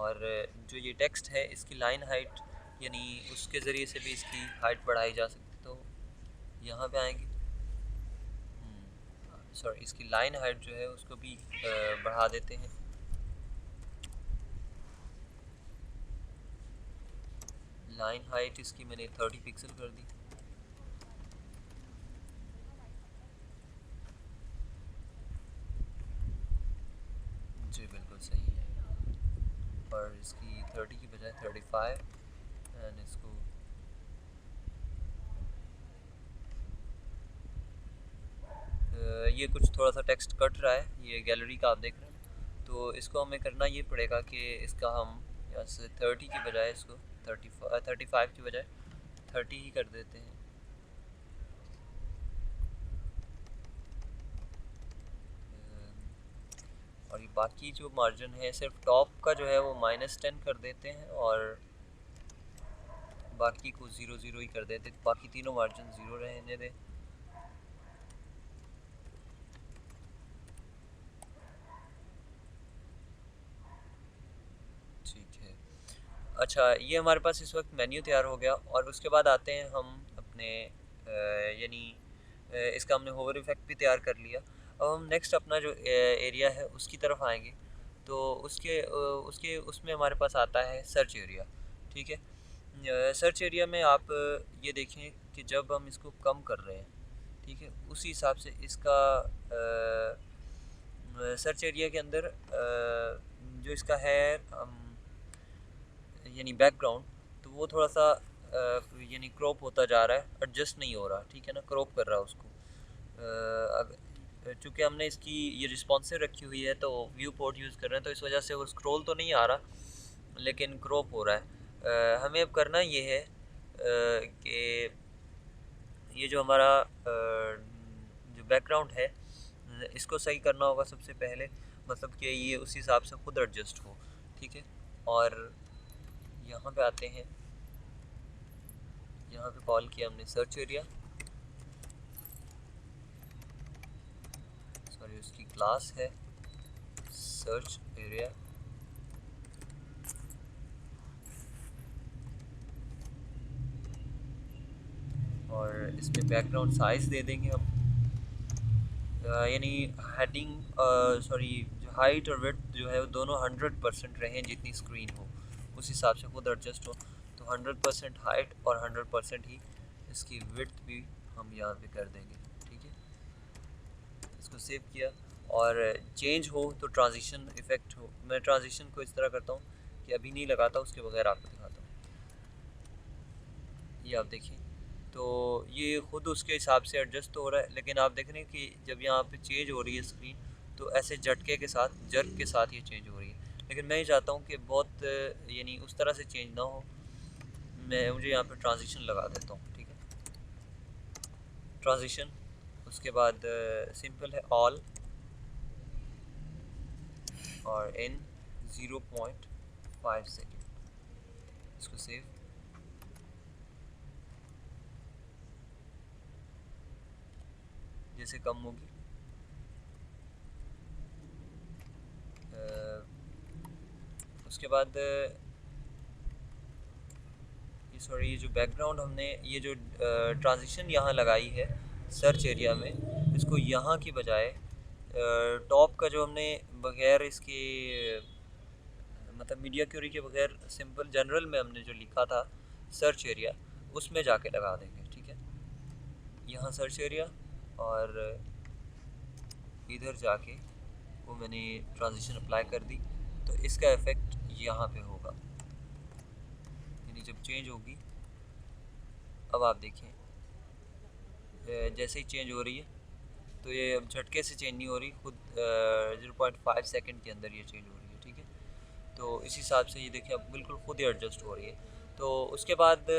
और जो ये टेक्स्ट है इसकी लाइन हाइट, यानी उसके ज़रिए से भी इसकी हाइट बढ़ाई जा सकती, तो यहाँ पे आएंगे, सॉरी इसकी लाइन हाइट जो है उसको भी बढ़ा देते हैं। लाइन हाइट इसकी मैंने 30 पिक्सल कर दी। जी बिल्कुल सही है, और इसकी 30 की बजाय 35, एंड इसको ये कुछ थोड़ा सा टेक्स्ट कट रहा है, ये गैलरी का आप देख रहे हैं, तो इसको हमें करना ये पड़ेगा कि इसका हम यहाँ से 30 की बजाय इसको 35 की बजाय 30 ही कर देते हैं। और ये बाकी जो मार्जिन है सिर्फ टॉप का जो है वो -10 कर देते हैं और बाकी को 0 0 ही कर देते, बाकी तीनों मार्जिन 0 रहने दें। ठीक है। अच्छा, ये हमारे पास इस वक्त मेन्यू तैयार हो गया, और उसके बाद आते हैं हम अपने यानी इसका हमने होवर इफेक्ट भी तैयार कर लिया। अब हम नेक्स्ट अपना जो एरिया है उसकी तरफ आएंगे, तो उसके उसमें हमारे पास आता है सर्च एरिया, ठीक है। सर्च एरिया में आप ये देखें कि जब हम इसको कम कर रहे हैं, ठीक है, उसी हिसाब से इसका सर्च एरिया के अंदर जो इसका है यानी बैकग्राउंड, तो वो थोड़ा सा यानी क्रॉप होता जा रहा है, एडजस्ट नहीं हो रहा, ठीक है ना, क्रॉप कर रहा है उसको। चूँकि हमने इसकी ये रिस्पॉन्सिव रखी हुई है तो व्यू पोर्ट यूज़ कर रहे हैं, तो इस वजह से वो स्क्रॉल तो नहीं आ रहा लेकिन क्रॉप हो रहा है। हमें अब करना ये है कि ये जो हमारा जो बैकग्राउंड है इसको सही करना होगा सबसे पहले, मतलब कि ये उस हिसाब से खुद एडजस्ट हो, ठीक है। और यहाँ पे आते हैं, यहाँ पे कॉल किया हमने सर्च एरिया, सॉरी उसकी क्लास है सर्च एरिया, और इसमें बैकग्राउंड साइज़ दे देंगे हम, यानी हेडिंग सॉरी जो हाइट और विड्थ जो है वो दोनों 100% रहें, जितनी स्क्रीन हो उस हिसाब से खुद एडजस्ट हो। तो 100% हाइट और 100% ही इसकी विड्थ भी हम यहाँ पे कर देंगे, ठीक है। इसको सेव किया, और चेंज हो तो ट्रांजिशन इफ़ेक्ट हो। मैं ट्रांजिशन को इस तरह करता हूँ कि अभी नहीं लगाता, उसके बगैर आपको दिखाता हूँ। ये आप देखिए, तो ये ख़ुद उसके हिसाब से एडजस्ट हो रहा है, लेकिन आप देख रहे हैं कि जब यहाँ पे चेंज हो रही है स्क्रीन, तो ऐसे झटके के साथ, जर्क के साथ ये चेंज हो रही है। लेकिन मैं ये चाहता हूँ कि बहुत यानी उस तरह से चेंज ना हो। मुझे यहाँ पे ट्रांजिशन लगा देता हूँ, ठीक है। ट्रांजिशन, उसके बाद सिंपल है ऑल, और इन 0.5 सेकेंड, इसको सेव। जैसे कम होगी उसके बाद ये सॉरी ये जो बैकग्राउंड हमने ये जो ट्रांजिशन यहाँ लगाई है सर्च एरिया में, इसको यहाँ की बजाय टॉप का जो हमने बगैर इसके मतलब मीडिया क्यूरी के बगैर सिंपल जनरल में हमने जो लिखा था सर्च एरिया, उसमें जाके लगा देंगे, ठीक है। यहाँ सर्च एरिया और इधर जाके वो मैंने ट्रांजिशन अप्लाई कर दी, तो इसका इफ़ेक्ट यहाँ पे होगा, यानी जब चेंज होगी। अब आप देखें जैसे ही चेंज हो रही है, तो ये अब झटके से चेंज नहीं हो रही, खुद 0.5 सेकंड के अंदर ये चेंज हो रही है, ठीक है। तो इस हिसाब से ये देखिए अब बिल्कुल खुद ही एडजस्ट हो रही है। तो उसके बाद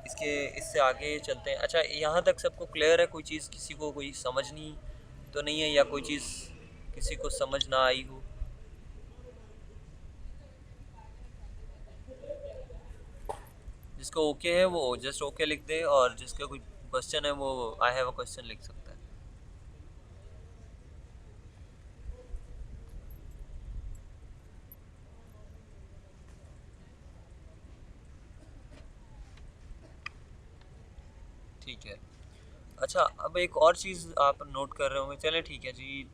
इसके इससे आगे चलते हैं। अच्छा, यहाँ तक सबको क्लियर है? कोई चीज़ किसी को कोई समझनी तो नहीं है, या कोई चीज़ किसी को समझ ना आई हो? जिसको ओके है वो जस्ट ओके लिख दे, और जिसका कोई क्वेश्चन है वो आई हैव अ क्वेश्चन लिख सकता है। ठीक है। अच्छा, अब एक और चीज़ आप नोट कर रहे होंगे, चलें ठीक है जी।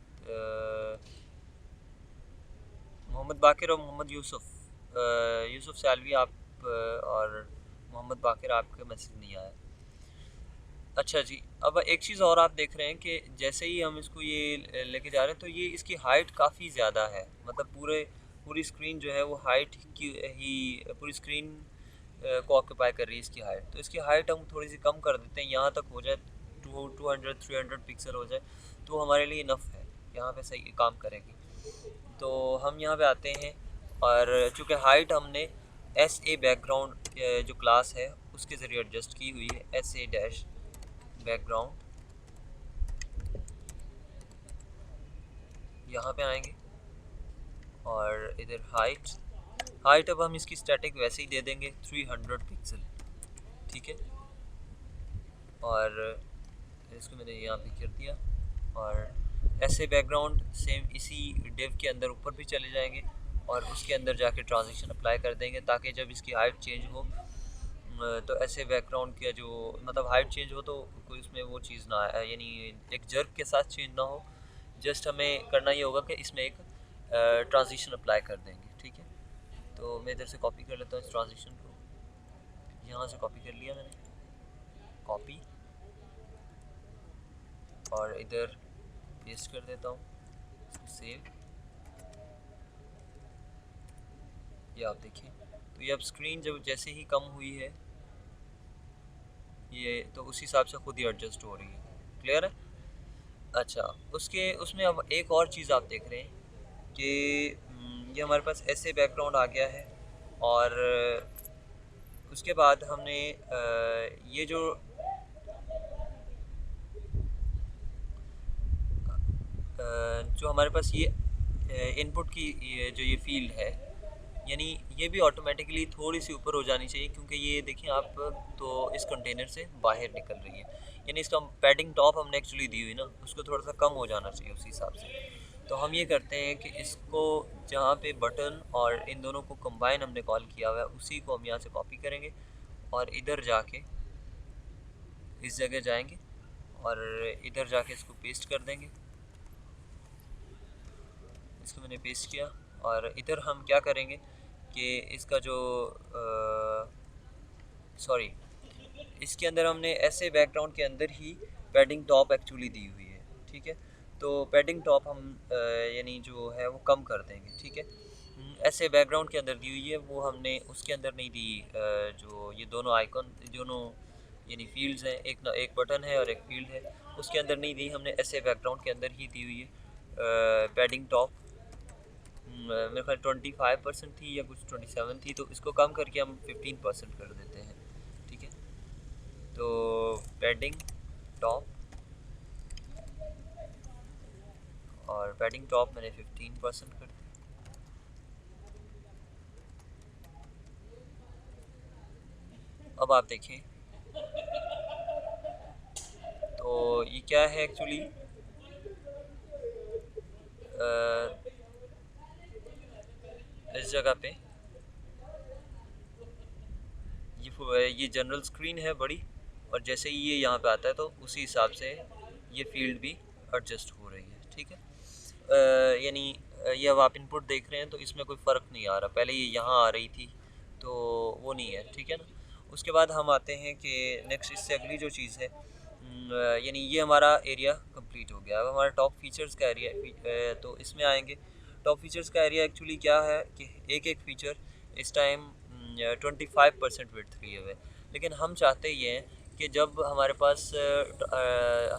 मोहम्मद बाकिर और मोहम्मद यूसुफ सालवी आप और मोहम्मद बाकिर, आपका मैसेज नहीं आया। अच्छा जी, अब एक चीज़ और आप देख रहे हैं कि जैसे ही हम इसको ये लेके जा रहे हैं, तो ये इसकी हाइट काफ़ी ज़्यादा है, मतलब पूरी स्क्रीन जो है वो हाइट की ही पूरी स्क्रीन को ऑक्यूपाई कर रही है इसकी हाइट। तो इसकी हाइट हम थोड़ी सी कम कर देते हैं, यहाँ तक हो जाए 200-300 पिक्सल हो जाए, तो हमारे लिए इनफ है, यहाँ पे सही काम करेगी। तो हम यहाँ पे आते हैं, और चूँकि हाइट हमने एस ए बैकग्राउंड जो क्लास है उसके ज़रिए एडजस्ट की हुई है, एस ए डैश बैकग्राउंड, यहाँ पे आएंगे, और इधर हाइट अब हम इसकी स्टैटिक वैसे ही दे देंगे 300 पिक्सल, ठीक है। और इसको मैंने यहाँ पे कर दिया, और ऐसे बैकग्राउंड सेम इसी डिव के अंदर ऊपर भी चले जाएंगे, और उसके अंदर जाके ट्रांजिशन अप्लाई कर देंगे, ताकि जब इसकी हाइट चेंज हो तो ऐसे बैकग्राउंड का जो मतलब हाइट चेंज हो तो कोई उसमें वो चीज़ ना आए, यानी एक जर्क के साथ चेंज ना हो। जस्ट हमें करना ये होगा कि इसमें एक ट्रांजिशन अप्लाई कर देंगे, ठीक है। तो मैं इधर से कॉपी कर लेता हूँ इस ट्रांजिशन को, यहाँ से कॉपी कर लिया मैंने, कॉपी, और इधर पेस्ट कर देता हूँ। इसको सेव, ये आप देखिए। तो ये अब स्क्रीन जब जैसे ही कम हुई है ये, तो उस हिसाब से खुद ही एडजस्ट हो रही है। क्लियर है? अच्छा, उसके उसमें अब एक और चीज़ आप देख रहे हैं कि ये हमारे पास ऐसे बैकग्राउंड आ गया है, और उसके बाद हमने ये जो हमारे पास ये इनपुट की ये फील्ड है, यानी ये भी ऑटोमेटिकली थोड़ी सी ऊपर हो जानी चाहिए, क्योंकि ये देखिए आप, तो इस कंटेनर से बाहर निकल रही है, यानी इसका पैडिंग टॉप हमने एक्चुअली दी हुई ना, उसको थोड़ा सा कम हो जाना चाहिए उसी हिसाब से। तो हम ये करते हैं कि इसको जहाँ पे बटन और इन दोनों को कंबाइन हमने कॉल किया हुआ है, उसी को हम यहाँ से कॉपी करेंगे और इधर जाके इस जगह जाएंगे और इधर जाके इसको पेस्ट कर देंगे। इसको मैंने पेस्ट किया, और इधर हम क्या करेंगे कि इसका जो सॉरी, इसके अंदर हमने ऐसे बैकग्राउंड के अंदर ही पैडिंग टॉप एक्चुअली दी हुई है, ठीक है। तो पैडिंग टॉप हम यानी जो है वो कम कर देंगे, ठीक है। ऐसे बैकग्राउंड के अंदर दी हुई है, वो हमने उसके अंदर नहीं दी। जो ये दोनों आइकॉन, दोनों यानी फील्ड्स हैं, एक बटन है और एक फील्ड है, उसके अंदर नहीं दी हमने, ऐसे बैकग्राउंड के अंदर ही दी हुई है पैडिंग टॉप। मेरे ख्याल 25% थी या कुछ 27 थी, तो इसको कम करके हम 15% कर देते हैं, ठीक है। तो पैडिंग टॉप, और पैडिंग टॉप मैंने 15% कर दी। अब आप देखें तो ये क्या है एक्चुअली, इस जगह पे ये जनरल स्क्रीन है बड़ी, और जैसे ही ये यहाँ पे आता है तो उसी हिसाब से ये फील्ड भी एडजस्ट हो रही है, ठीक है। यानी ये अब आप इनपुट देख रहे हैं तो इसमें कोई फ़र्क नहीं आ रहा, पहले ये यहाँ आ रही थी तो वो नहीं है, ठीक है ना। उसके बाद हम आते हैं कि नेक्स्ट इससे अगली जो चीज़ है, यानी ये हमारा एरिया कंप्लीट हो गया। अब हमारा टॉप फीचर्स का एरिया, तो इसमें आएंगे। टॉप फीचर्स का एरिया एक्चुअली क्या है कि एक एक फीचर इस टाइम 25% विड्थ लिए हुए, लेकिन हम चाहते ये हैं कि जब हमारे पास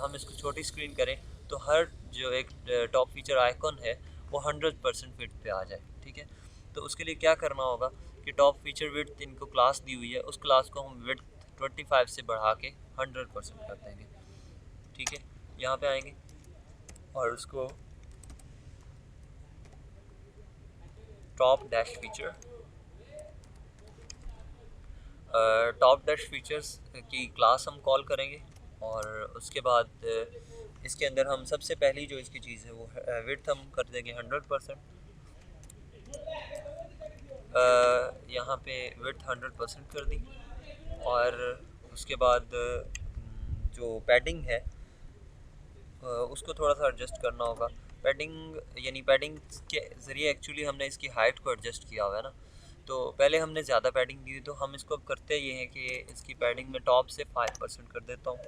हम इसको छोटी स्क्रीन करें तो हर जो एक टॉप फीचर आइकॉन है वो 100% विड्थ पे आ जाए, ठीक है। तो उसके लिए क्या करना होगा कि टॉप फीचर विड्थ इनको क्लास दी हुई है, उस क्लास को हम विड्थ 25 से बढ़ा के 100% कर देंगे, ठीक है। यहाँ पे आएंगे और उसको top dash feature, top dash features की क्लास हम कॉल करेंगे, और उसके बाद इसके अंदर हम सबसे पहली जो इसकी चीज़ है वो विड्थ हम कर देंगे 100%। यहाँ पे विड्थ 100% कर दी, और उसके बाद जो पैडिंग है उसको थोड़ा सा एडजस्ट करना होगा। पैडिंग यानी पैडिंग के ज़रिए एक्चुअली हमने इसकी हाइट को एडजस्ट किया हुआ है ना, तो पहले हमने ज़्यादा पैडिंग दी, तो हम इसको अब करते ये हैं कि इसकी पैडिंग में टॉप से 5% कर देता हूँ,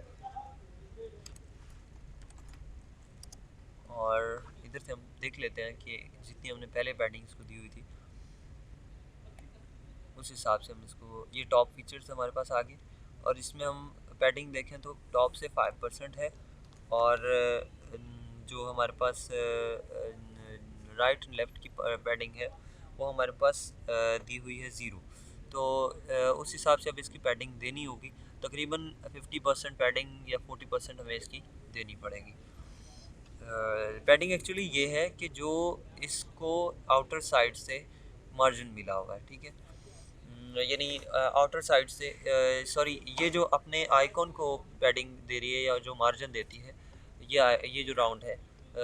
और इधर से हम देख लेते हैं कि जितनी हमने पहले पैडिंग इसको दी हुई थी उस हिसाब से हम इसको, ये टॉप फीचर्स हमारे पास आ गए, और इसमें हम पैडिंग देखें तो टॉप से 5% है, और जो हमारे पास राइट लेफ़्ट की पैडिंग है वो हमारे पास दी हुई है 0। तो उस हिसाब से अब इसकी पैडिंग देनी होगी, तकरीबन 50% पैडिंग या 40% हमें इसकी देनी पड़ेगी। पैडिंग एक्चुअली ये है कि जो इसको आउटर साइड से मार्जिन मिला हुआ है, ठीक है। यानी आउटर साइड से, सॉरी, ये जो अपने आइकॉन को पैडिंग दे रही है या जो मार्जिन देती है, ये जो राउंड है,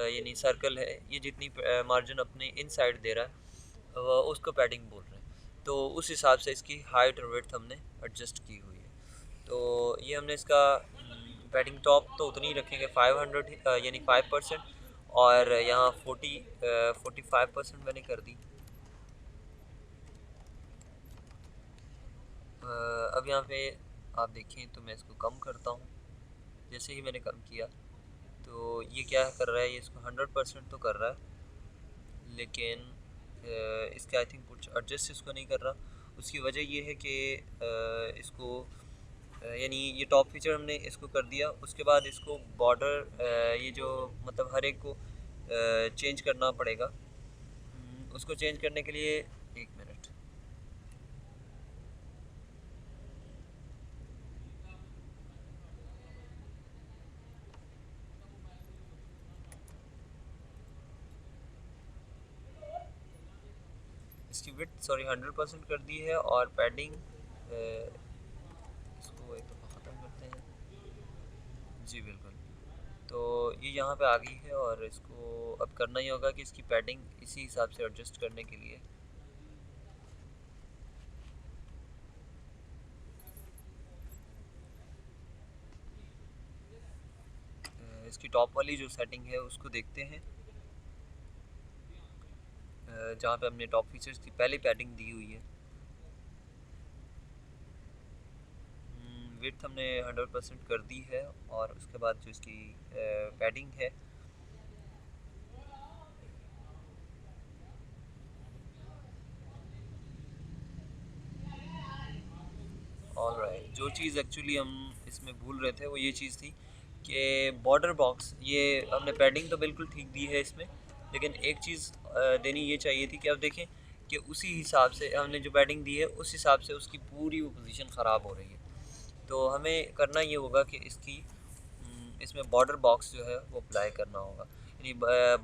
यानी सर्कल है, ये जितनी मार्जिन अपने इन साइड दे रहा है उसको पैडिंग बोल रहे हैं। तो उस हिसाब से इसकी हाइट और विड्थ हमने एडजस्ट की हुई है। तो ये हमने इसका पैडिंग टॉप तो उतनी ही रखेंगे 500 यानी 5%, और यहाँ 45% मैंने कर दी। अब यहाँ पे आप देखें तो मैं इसको कम करता हूँ, जैसे ही मैंने कम किया तो ये क्या कर रहा है, ये इसको 100% तो कर रहा है, लेकिन इसका आई थिंक कुछ एडजस्ट इसको नहीं कर रहा। उसकी वजह ये है कि इसको यानी ये टॉप फीचर हमने इसको कर दिया, उसके बाद इसको बॉर्डर ये जो मतलब हर एक को चेंज करना पड़ेगा। उसको चेंज करने के लिए एक मिनट, इसकी विड्थ सॉरी 100% कर दी है, और पैडिंग इसको एक दफ़ा ख़त्म करते हैं। जी बिल्कुल, तो ये यहाँ पे आ गई है, और इसको अब करना ही होगा कि इसकी पैडिंग इसी हिसाब से एडजस्ट करने के लिए इसकी टॉप वाली जो सेटिंग है उसको देखते हैं, जहाँ पे हमने टॉप फीचर्स की पहली पैडिंग दी हुई है। विड्थ हमने 100% कर दी है, और उसके बाद जो इसकी पैडिंग है ऑलराइट, जो चीज़ एक्चुअली हम इसमें भूल रहे थे वो ये चीज़ थी कि बॉर्डर बॉक्स, ये हमने पैडिंग तो बिल्कुल ठीक दी है इसमें, लेकिन एक चीज़ देनी ये चाहिए थी कि अब देखें कि उसी हिसाब से हमने जो पैडिंग दी है उस हिसाब से उसकी पूरी वो पोजीशन ख़राब हो रही है। तो हमें करना ये होगा कि इसकी इसमें बॉर्डर बॉक्स जो है वो अप्लाई करना होगा, यानी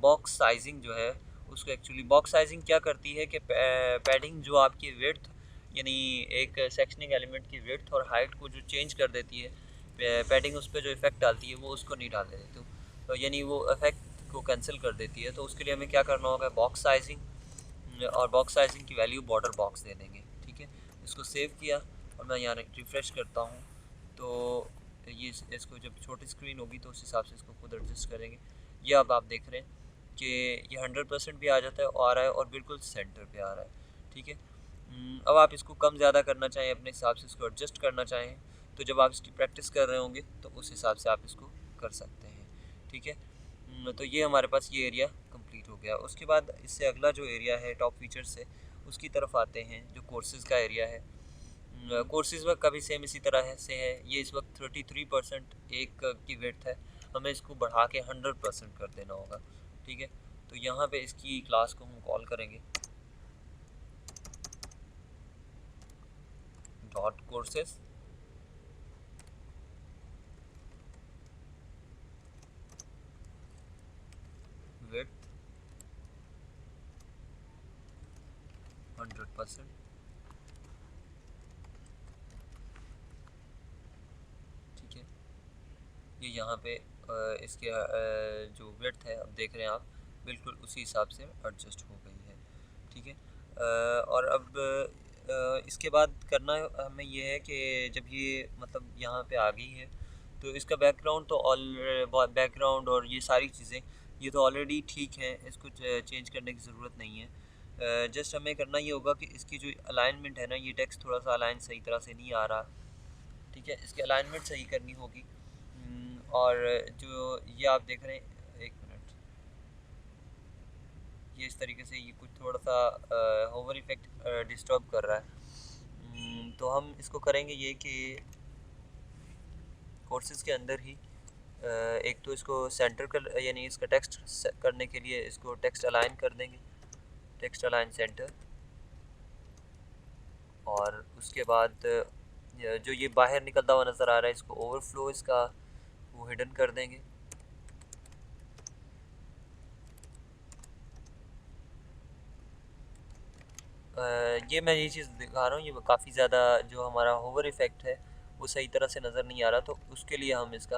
बॉक्स साइजिंग जो है उसको, एक्चुअली बॉक्स साइजिंग क्या करती है कि पैडिंग जो आपकी विड्थ यानी एक सेक्शनिंग एलिमेंट की विड्थ और हाइट को जो चेंज कर देती है, पैडिंग उस पर जो इफ़ेक्ट डालती है वो उसको नहीं डालने देती, तो यानी वो इफ़ेक्ट को कैंसिल कर देती है। तो उसके लिए हमें क्या करना होगा, बॉक्स साइजिंग, और बॉक्स साइजिंग की वैल्यू बॉर्डर बॉक्स दे देंगे। ठीक है, इसको सेव किया और मैं यहाँ रिफ़्रेश करता हूँ, तो ये इसको जब छोटी स्क्रीन होगी तो उस हिसाब से इसको खुद एडजस्ट करेंगे। ये अब आप देख रहे हैं कि ये 100% भी आ जाता है, आ रहा है, और बिल्कुल सेंटर पे आ रहा है। ठीक है, अब आप इसको कम ज़्यादा करना चाहें, अपने हिसाब से इसको एडजस्ट करना चाहें, तो जब आप इसकी प्रैक्टिस कर रहे होंगे तो उस हिसाब से आप इसको कर सकते हैं। ठीक है, तो ये हमारे पास ये एरिया कंप्लीट हो गया। उसके बाद इससे अगला जो एरिया है टॉप फीचर से, उसकी तरफ आते हैं, जो कोर्सेज़ का एरिया है। कोर्सेज़ वर्क का भी सेम इसी तरह से है। ये इस वक्त 33% एक की विड्थ है, हमें इसको बढ़ा के 100% कर देना होगा। ठीक है, तो यहाँ पे इसकी क्लास को हम कॉल करेंगे डॉट कोर्सेज, विड्थ 100%। ठीक है, ये यहाँ पे इसके जो विड्थ है, अब देख रहे हैं आप, बिल्कुल उसी हिसाब से एडजस्ट हो गई है। ठीक है, और अब इसके बाद करना हमें ये है कि जब ये मतलब यहाँ पे आ गई है, तो इसका बैकग्राउंड तो बैकग्राउंड और ये सारी चीज़ें ये तो ऑलरेडी ठीक है, इसको चेंज करने की ज़रूरत नहीं है। जस्ट हमें करना ये होगा कि इसकी जो अलाइनमेंट है ना, ये टेक्स्ट थोड़ा सा अलाइन सही तरह से नहीं आ रहा। ठीक है, इसकी अलाइनमेंट सही करनी होगी। और जो ये आप देख रहे हैं, एक मिनट, ये इस तरीके से ये कुछ थोड़ा सा ओवर इफेक्ट डिस्टर्ब कर रहा है। तो हम इसको करेंगे ये कि कोर्सेज़ के अंदर ही एक तो इसको सेंटर कर, यानी इसका टेक्स्ट करने के लिए इसको टेक्स्ट अलाइन कर देंगे, टेक्स्ट अलाइन सेंटर, और उसके बाद जो ये बाहर निकलता हुआ नज़र आ रहा है इसको ओवरफ्लो इसका वो हिडन कर देंगे। ये मैं ये चीज़ दिखा रहा हूँ, ये काफ़ी ज़्यादा जो हमारा होवर इफ़ेक्ट है वो सही तरह से नज़र नहीं आ रहा, तो उसके लिए हम इसका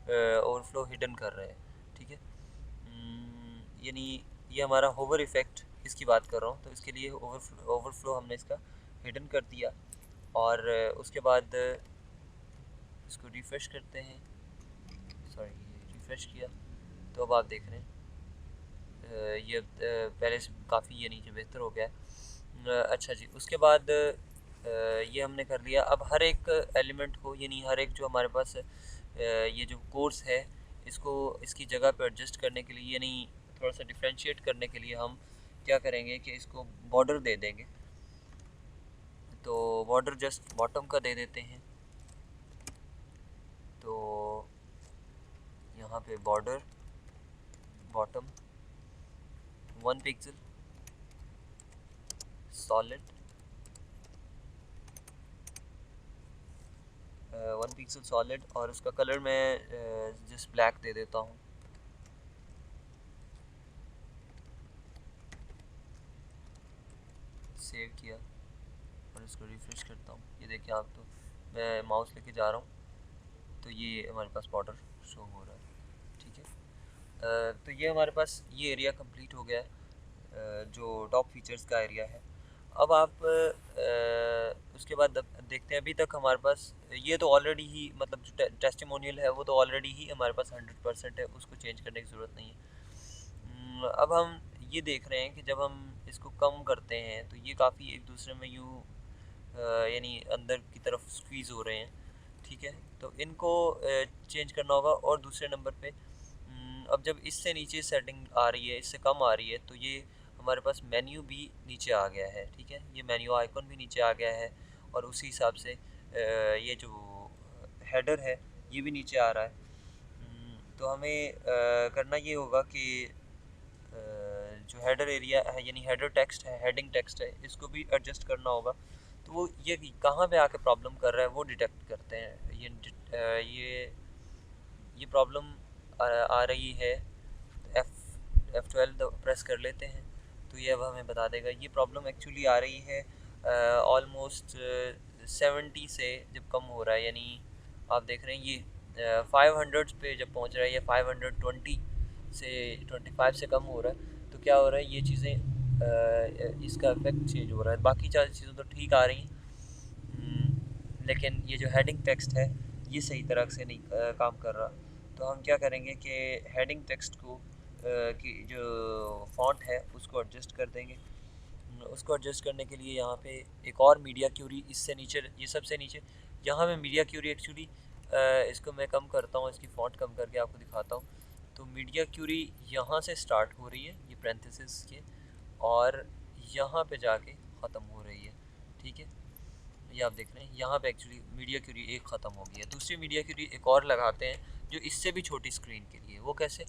ओवरफ्लो हिडन कर रहे हैं। ठीक है, यानी ये हमारा होवर इफ़ेक्ट इसकी बात कर रहा हूँ, तो इसके लिए ओवरफ्लो हमने इसका हिडन कर दिया, और उसके बाद इसको रिफ़्रेश करते हैं, सॉरी रिफ़्रेश किया, तो अब आप देख रहे हैं ये पहले से काफ़ी ये नीचे बेहतर हो गया है। अच्छा जी, उसके बाद ये हमने कर लिया। अब हर एक एलिमेंट को, यानी हर एक जो हमारे पास ये जो कोर्स है इसको इसकी जगह पर एडजस्ट करने के लिए, यानी थोड़ा सा डिफ्रेंशिएट करने के लिए हम क्या करेंगे कि इसको बॉर्डर दे देंगे। तो बॉर्डर जस्ट बॉटम का दे देते हैं। तो यहाँ पे border bottom 1 pixel solid 1 pixel solid, और उसका कलर मैं जस्ट ब्लैक दे देता हूँ। सेव किया और इसको रिफ्रेश करता हूँ। ये देखिए आप, तो मैं माउस लेके जा रहा हूँ तो ये हमारे पास बॉर्डर शो हो रहा है। ठीक है, तो ये हमारे पास ये एरिया कंप्लीट हो गया है, जो टॉप फीचर्स का एरिया है। अब आप उसके बाद देखते हैं, अभी तक हमारे पास ये तो ऑलरेडी ही, मतलब जो टेस्टिमोनियल है वो तो ऑलरेडी ही हमारे पास 100% है, उसको चेंज करने की ज़रूरत नहीं है। अब हम ये देख रहे हैं कि जब हम इसको कम करते हैं तो ये काफ़ी एक दूसरे में यूँ यानी अंदर की तरफ स्क्वीज़ हो रहे हैं। ठीक है, तो इनको चेंज करना होगा। और दूसरे नंबर पे अब जब इससे नीचे सेटिंग आ रही है, इससे कम आ रही है, तो ये हमारे पास मेन्यू भी नीचे आ गया है। ठीक है, ये मेन्यू आइकॉन भी नीचे आ गया है, और उसी हिसाब से ये जो हेडर है ये भी नीचे आ रहा है। तो हमें करना ये होगा कि जो हेडर एरिया है, यानी हेडर टेक्स्ट है, हेडिंग टेक्स्ट है, इसको भी एडजस्ट करना होगा। तो वो ये कहाँ पे आके प्रॉब्लम कर रहा है वो डिटेक्ट करते हैं। ये प्रॉब्लम आ रही है, F12 प्रेस कर लेते हैं तो ये अब हमें बता देगा। ये प्रॉब्लम एक्चुअली आ रही है ऑलमोस्ट 70 से जब कम हो रहा है, यानी आप देख रहे हैं ये 500 पे जब पहुंच रहा है, या 520 से 25 से कम हो रहा है, तो क्या हो रहा है, ये चीज़ें इसका इफेक्ट चेंज हो रहा है। बाकी चार चीज़ें तो ठीक आ रही हैं, लेकिन ये जो हेडिंग टेक्स्ट है ये सही तरह से नहीं काम कर रहा। तो हम क्या करेंगे कि हेडिंग टेक्स्ट को की जो फॉन्ट है उसको एडजस्ट कर देंगे। उसको एडजस्ट करने के लिए यहाँ पे एक और मीडिया क्यूरी इससे नीचे, ये सबसे नीचे यहाँ पे मीडिया क्यूरी एक्चुअली इसको मैं कम करता हूँ, इसकी फॉन्ट कम करके आपको दिखाता हूँ। तो मीडिया क्यूरी यहाँ से स्टार्ट हो रही है, ये पैरेंथेसिस के, और यहाँ पे जाके ख़त्म हो रही है। ठीक है, ये आप देख रहे हैं यहाँ पे एक्चुअली मीडिया क्यूरी एक ख़त्म हो गई है। दूसरी मीडिया क्यूरी एक और लगाते हैं जो इससे भी छोटी स्क्रीन के लिए। वो कैसे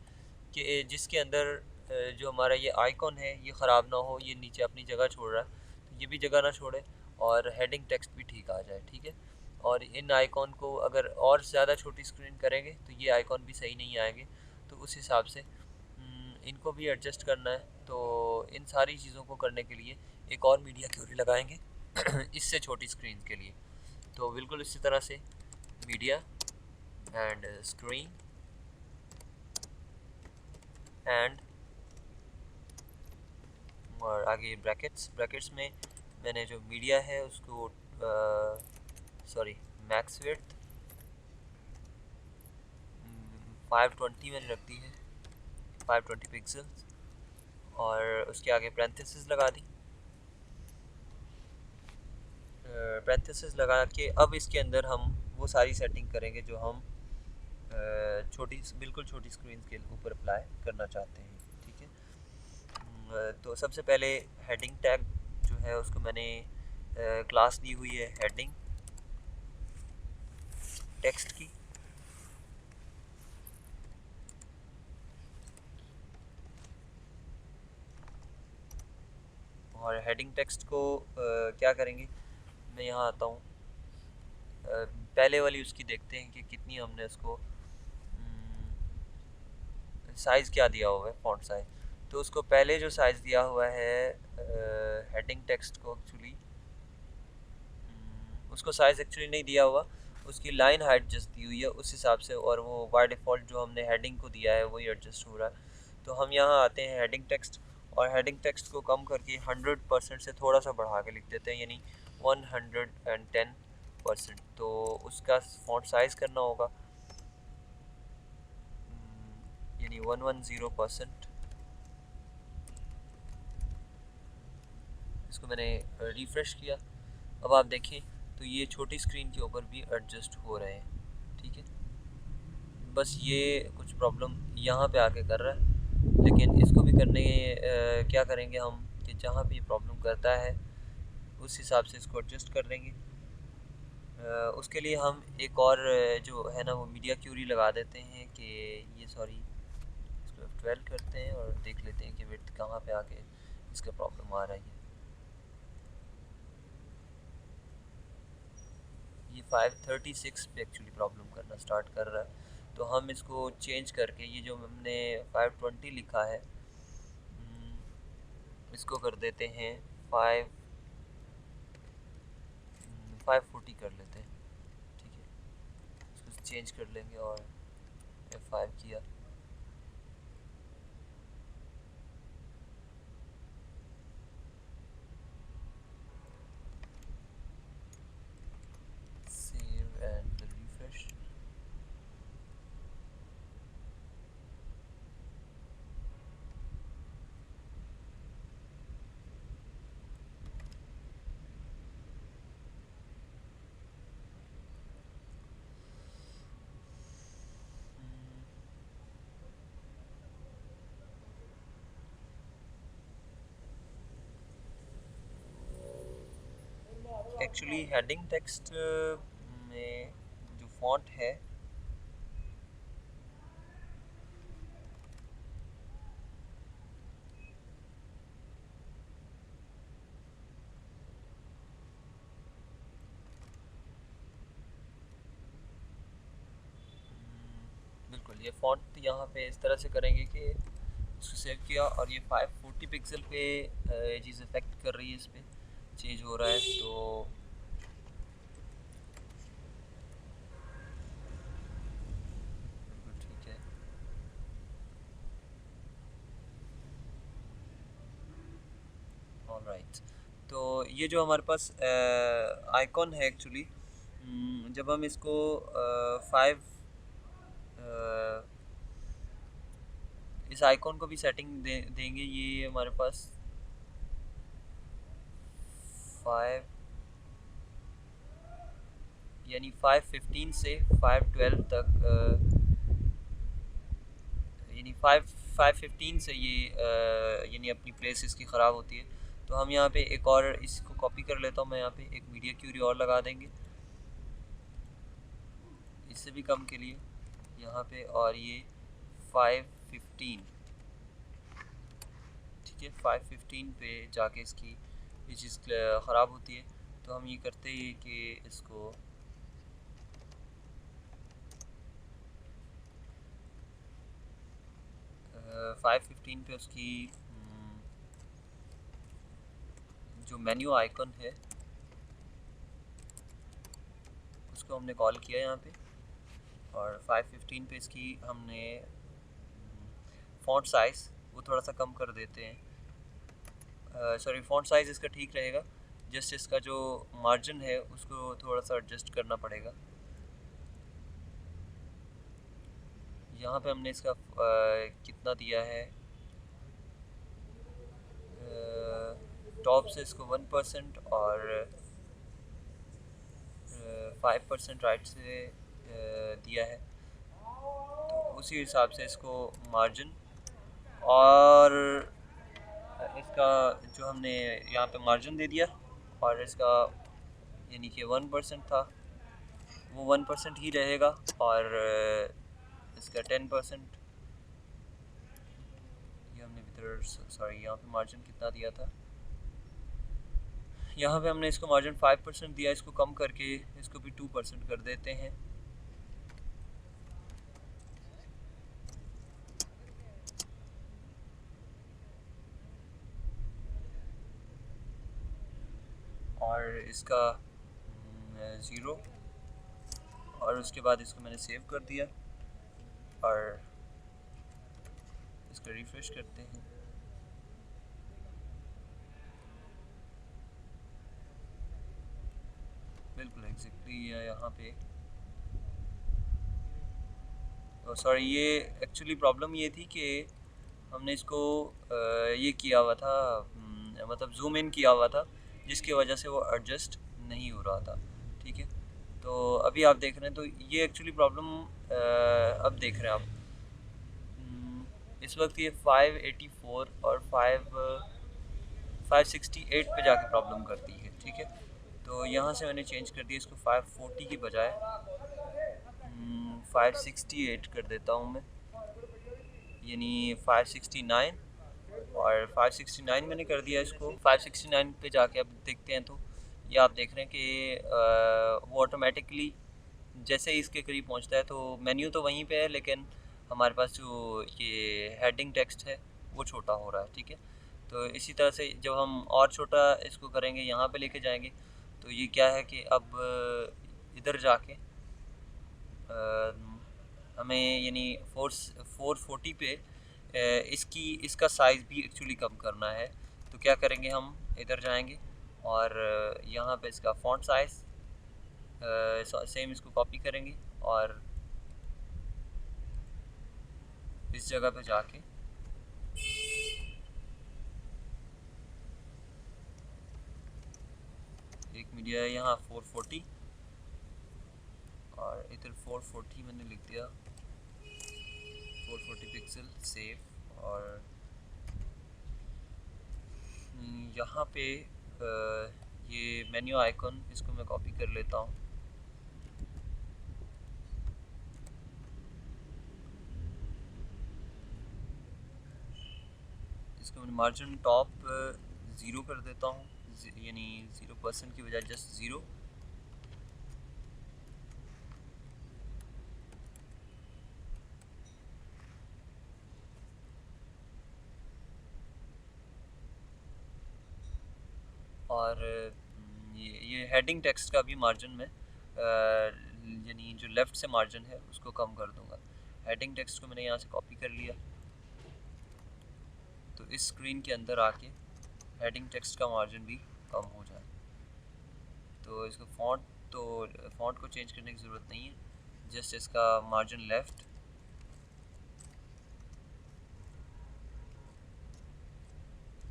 कि जिसके अंदर जो हमारा ये आइकॉन है ये ख़राब ना हो, ये नीचे अपनी जगह छोड़ रहा है तो ये भी जगह ना छोड़े, और हेडिंग टेक्स्ट भी ठीक आ जाए। ठीक है, और इन आइकॉन को अगर और ज़्यादा छोटी स्क्रीन करेंगे तो ये आइकॉन भी सही नहीं आएंगे। तो उस हिसाब से इनको भी एडजस्ट करना है। तो इन सारी चीज़ों को करने के लिए एक और मीडिया क्यूरी लगाएंगे इससे छोटी स्क्रीन के लिए। तो बिल्कुल इसी तरह से मीडिया एंड स्क्रीन एंड, और आगे ब्रैकेट्स में मैंने जो मीडिया है उसको सॉरी मैक्स विड्थ 520 मैंने रख दी है, 520 पिक्सल्स, और उसके आगे पैरेंथेसिस लगा दी। पैरेंथेसिस लगा के अब इसके अंदर हम वो सारी सेटिंग करेंगे जो हम बिल्कुल छोटी स्क्रीन के ऊपर अप्लाई करना चाहते हैं। ठीक है, तो सबसे पहले हेडिंग टैग जो है उसको मैंने क्लास दी हुई है हेडिंग टेक्स्ट की, और हेडिंग टेक्स्ट को क्या करेंगे, मैं यहाँ आता हूँ, पहले वाली उसकी देखते हैं कि कितनी हमने उसको साइज़ क्या दिया हुआ है, फॉन्ट साइज़। तो उसको पहले जो साइज़ दिया हुआ है हेडिंग टेक्स्ट को एक्चुअली उसको साइज़ एक्चुअली नहीं दिया हुआ, उसकी लाइन हाइट जस्ट दी हुई है उस हिसाब से, और वो बाय डिफ़ॉल्ट जो हमने हेडिंग को दिया है वही एडजस्ट हो रहा है। तो हम यहाँ आते हैं हेडिंग टेक्स्ट, और हेडिंग टेक्स्ट को कम करके 100% से थोड़ा सा बढ़ा के लिख देते हैं, यानी 110%। तो उसका फॉन्ट साइज़ करना होगा यानी 110%। इसको मैंने रिफ़्रेश किया, अब आप देखें तो ये छोटी स्क्रीन के ऊपर भी एडजस्ट हो रहे हैं। ठीक है, बस ये कुछ प्रॉब्लम यहाँ पे आके कर रहा है, लेकिन इसको भी करने क्या करेंगे हम कि जहाँ पे ये प्रॉब्लम करता है उस हिसाब से इसको एडजस्ट कर लेंगे। उसके लिए हम एक और जो है ना वो मीडिया क्यूरी लगा देते हैं कि ये सॉरी इसको F12 करते हैं और देख लेते हैं कि विड्थ कहाँ पे आके इसका प्रॉब्लम आ रहा है। ये 536 पे एक्चुअली प्रॉब्लम करना स्टार्ट कर रहा है, तो हम इसको चेंज करके ये जो हमने 520 लिखा है इसको कर देते हैं 540 कर लेते हैं। ठीक है, इसको चेंज कर लेंगे और F5 किया। Save and refresh. Actually heading text में जो फॉन्ट है बिल्कुल ये फॉन्ट यहाँ पे इस तरह से करेंगे कि इसको सेव किया और ये 540 पिक्सल पे ये चीज़ इफेक्ट कर रही है, इस पर चेंज हो रहा है। तो बिल्कुल ठीक है। ऑलराइट, तो ये जो हमारे पास आइकॉन है एक्चुअली जब हम इसको 5 इस आइकॉन को भी सेटिंग देंगे, ये हमारे पास 5 यानी 515 से 512 तक यानी 515 से ये यानी अपनी प्लेस इसकी ख़राब होती है। तो हम यहाँ पे एक और इसको कॉपी कर लेता हूँ मैं, यहाँ पे एक मीडिया क्यूरी और लगा देंगे इससे भी कम के लिए यहाँ पे, और ये 515 ठीक है। 515 पे जाके इसकी ये चीज़ ख़राब होती है, तो हम ये करते हैं कि इसको 515 पे उसकी जो मेन्यू आइकन है उसको हमने कॉल किया यहाँ पे, और 515 पे इसकी हमने फ़ॉन्ट साइज़ वो थोड़ा सा कम कर देते हैं। सॉरी, फ़ॉन्ट साइज़ इसका ठीक रहेगा, जस्ट इसका जो मार्जिन है उसको थोड़ा सा एडजस्ट करना पड़ेगा। यहाँ पे हमने इसका कितना दिया है, टॉप से इसको 1% और 5% राइट से दिया है, तो उसी हिसाब से इसको मार्जिन और इसका जो हमने यहाँ पे मार्जिन दे दिया, और इसका यानी कि 1% था वो 1% ही रहेगा, और इसका 10% ये हमने इधर सॉरी यहाँ पे मार्जिन कितना दिया था, यहाँ पे हमने इसको मार्जिन 5% दिया, इसको कम करके इसको भी 2% कर देते हैं। और इसका 0, और उसके बाद इसको मैंने सेव कर दिया और इसका रिफ्रेश करते हैं। बिल्कुल एग्जैक्टली यहाँ पे सॉरी, ये एक्चुअली प्रॉब्लम ये थी कि हमने इसको ये किया हुआ था, मतलब जूम इन किया हुआ था, जिसकी वजह से वो एडजस्ट नहीं हो रहा था। ठीक है, तो अभी आप देख रहे हैं, तो ये एक्चुअली प्रॉब्लम अब देख रहे हैं आप, इस वक्त ये 584 और 568 पे जाके प्रॉब्लम करती है, ठीक है। तो यहाँ से मैंने चेंज कर दिया इसको 540 की बजाय 568 कर देता हूँ मैं, यानी 569, और 569 मैंने कर दिया इसको। 569 पे जाके अब देखते हैं, तो ये आप देख रहे हैं कि वो ऑटोमेटिकली जैसे ही इसके करीब पहुंचता है, तो मेन्यू तो वहीं पे है, लेकिन हमारे पास जो ये हेडिंग टेक्स्ट है वो छोटा हो रहा है, ठीक है। तो इसी तरह से जब हम और छोटा इसको करेंगे, यहाँ पे लेके जाएंगे, तो ये क्या है कि अब इधर जाके हमें यानी 440 पे इसका साइज़ भी एक्चुअली कम करना है। तो क्या करेंगे, हम इधर जाएंगे और यहाँ पे इसका फ़ॉन्ट साइज़ सेम इसको कॉपी करेंगे और इस जगह पे जाके एक मीडिया है यहाँ 440, और इधर 440 मैंने लिख दिया, 440 पिक्सल सेव। और यहाँ पे ये मेन्यू आइकन, इसको मैं कॉपी कर लेता हूँ। इसको मैं मार्जिन टॉप 0 कर देता हूँ, यानी 0% की बजाय जस्ट 0। और ये हेडिंग टेक्स्ट का भी मार्जिन में यानी जो लेफ़्ट से मार्जिन है उसको कम कर दूंगा। हेडिंग टेक्स्ट को मैंने यहाँ से कॉपी कर लिया, तो इस स्क्रीन के अंदर आके हेडिंग टेक्स्ट का मार्जिन भी कम हो जाए। तो इसको फ़ॉन्ट को चेंज करने की ज़रूरत नहीं है, जस्ट इसका मार्जिन लेफ़्ट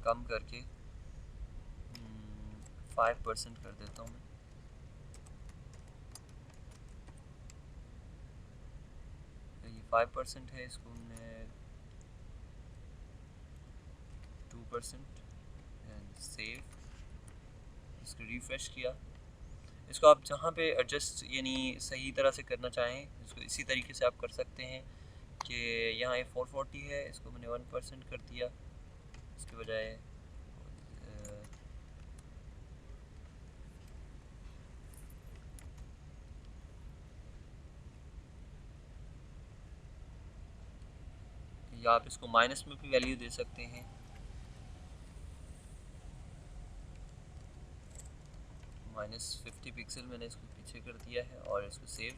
कम करके 5% कर देता हूँ मैं। तो ये 5% है, इसको मैं 2% एंड सेव। इसको रिफ़्रेश किया। इसको आप जहाँ पे एडजस्ट यानी सही तरह से करना चाहें, इसको इसी तरीके से आप कर सकते हैं कि यहाँ ये 440 है, इसको मैंने 1% कर दिया, इसके बजाय या आप इसको माइनस में भी वैल्यू दे सकते हैं। -50 पिक्सल मैंने इसको पीछे कर दिया है और इसको सेव।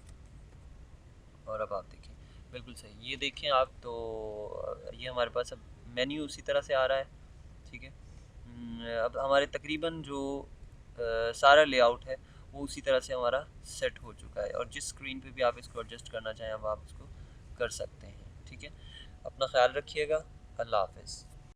और अब आप देखें, बिल्कुल सही, ये देखें आप, तो ये हमारे पास अब मेन्यू उसी तरह से आ रहा है, ठीक है। अब हमारे तकरीबन जो सारा लेआउट है वो उसी तरह से हमारा सेट हो चुका है, और जिस स्क्रीन पे भी आप इसको एडजस्ट करना चाहें अब आप इसको कर सकते हैं, ठीक है। अपना ख्याल रखिएगा। अल्लाह हाफ़िज़।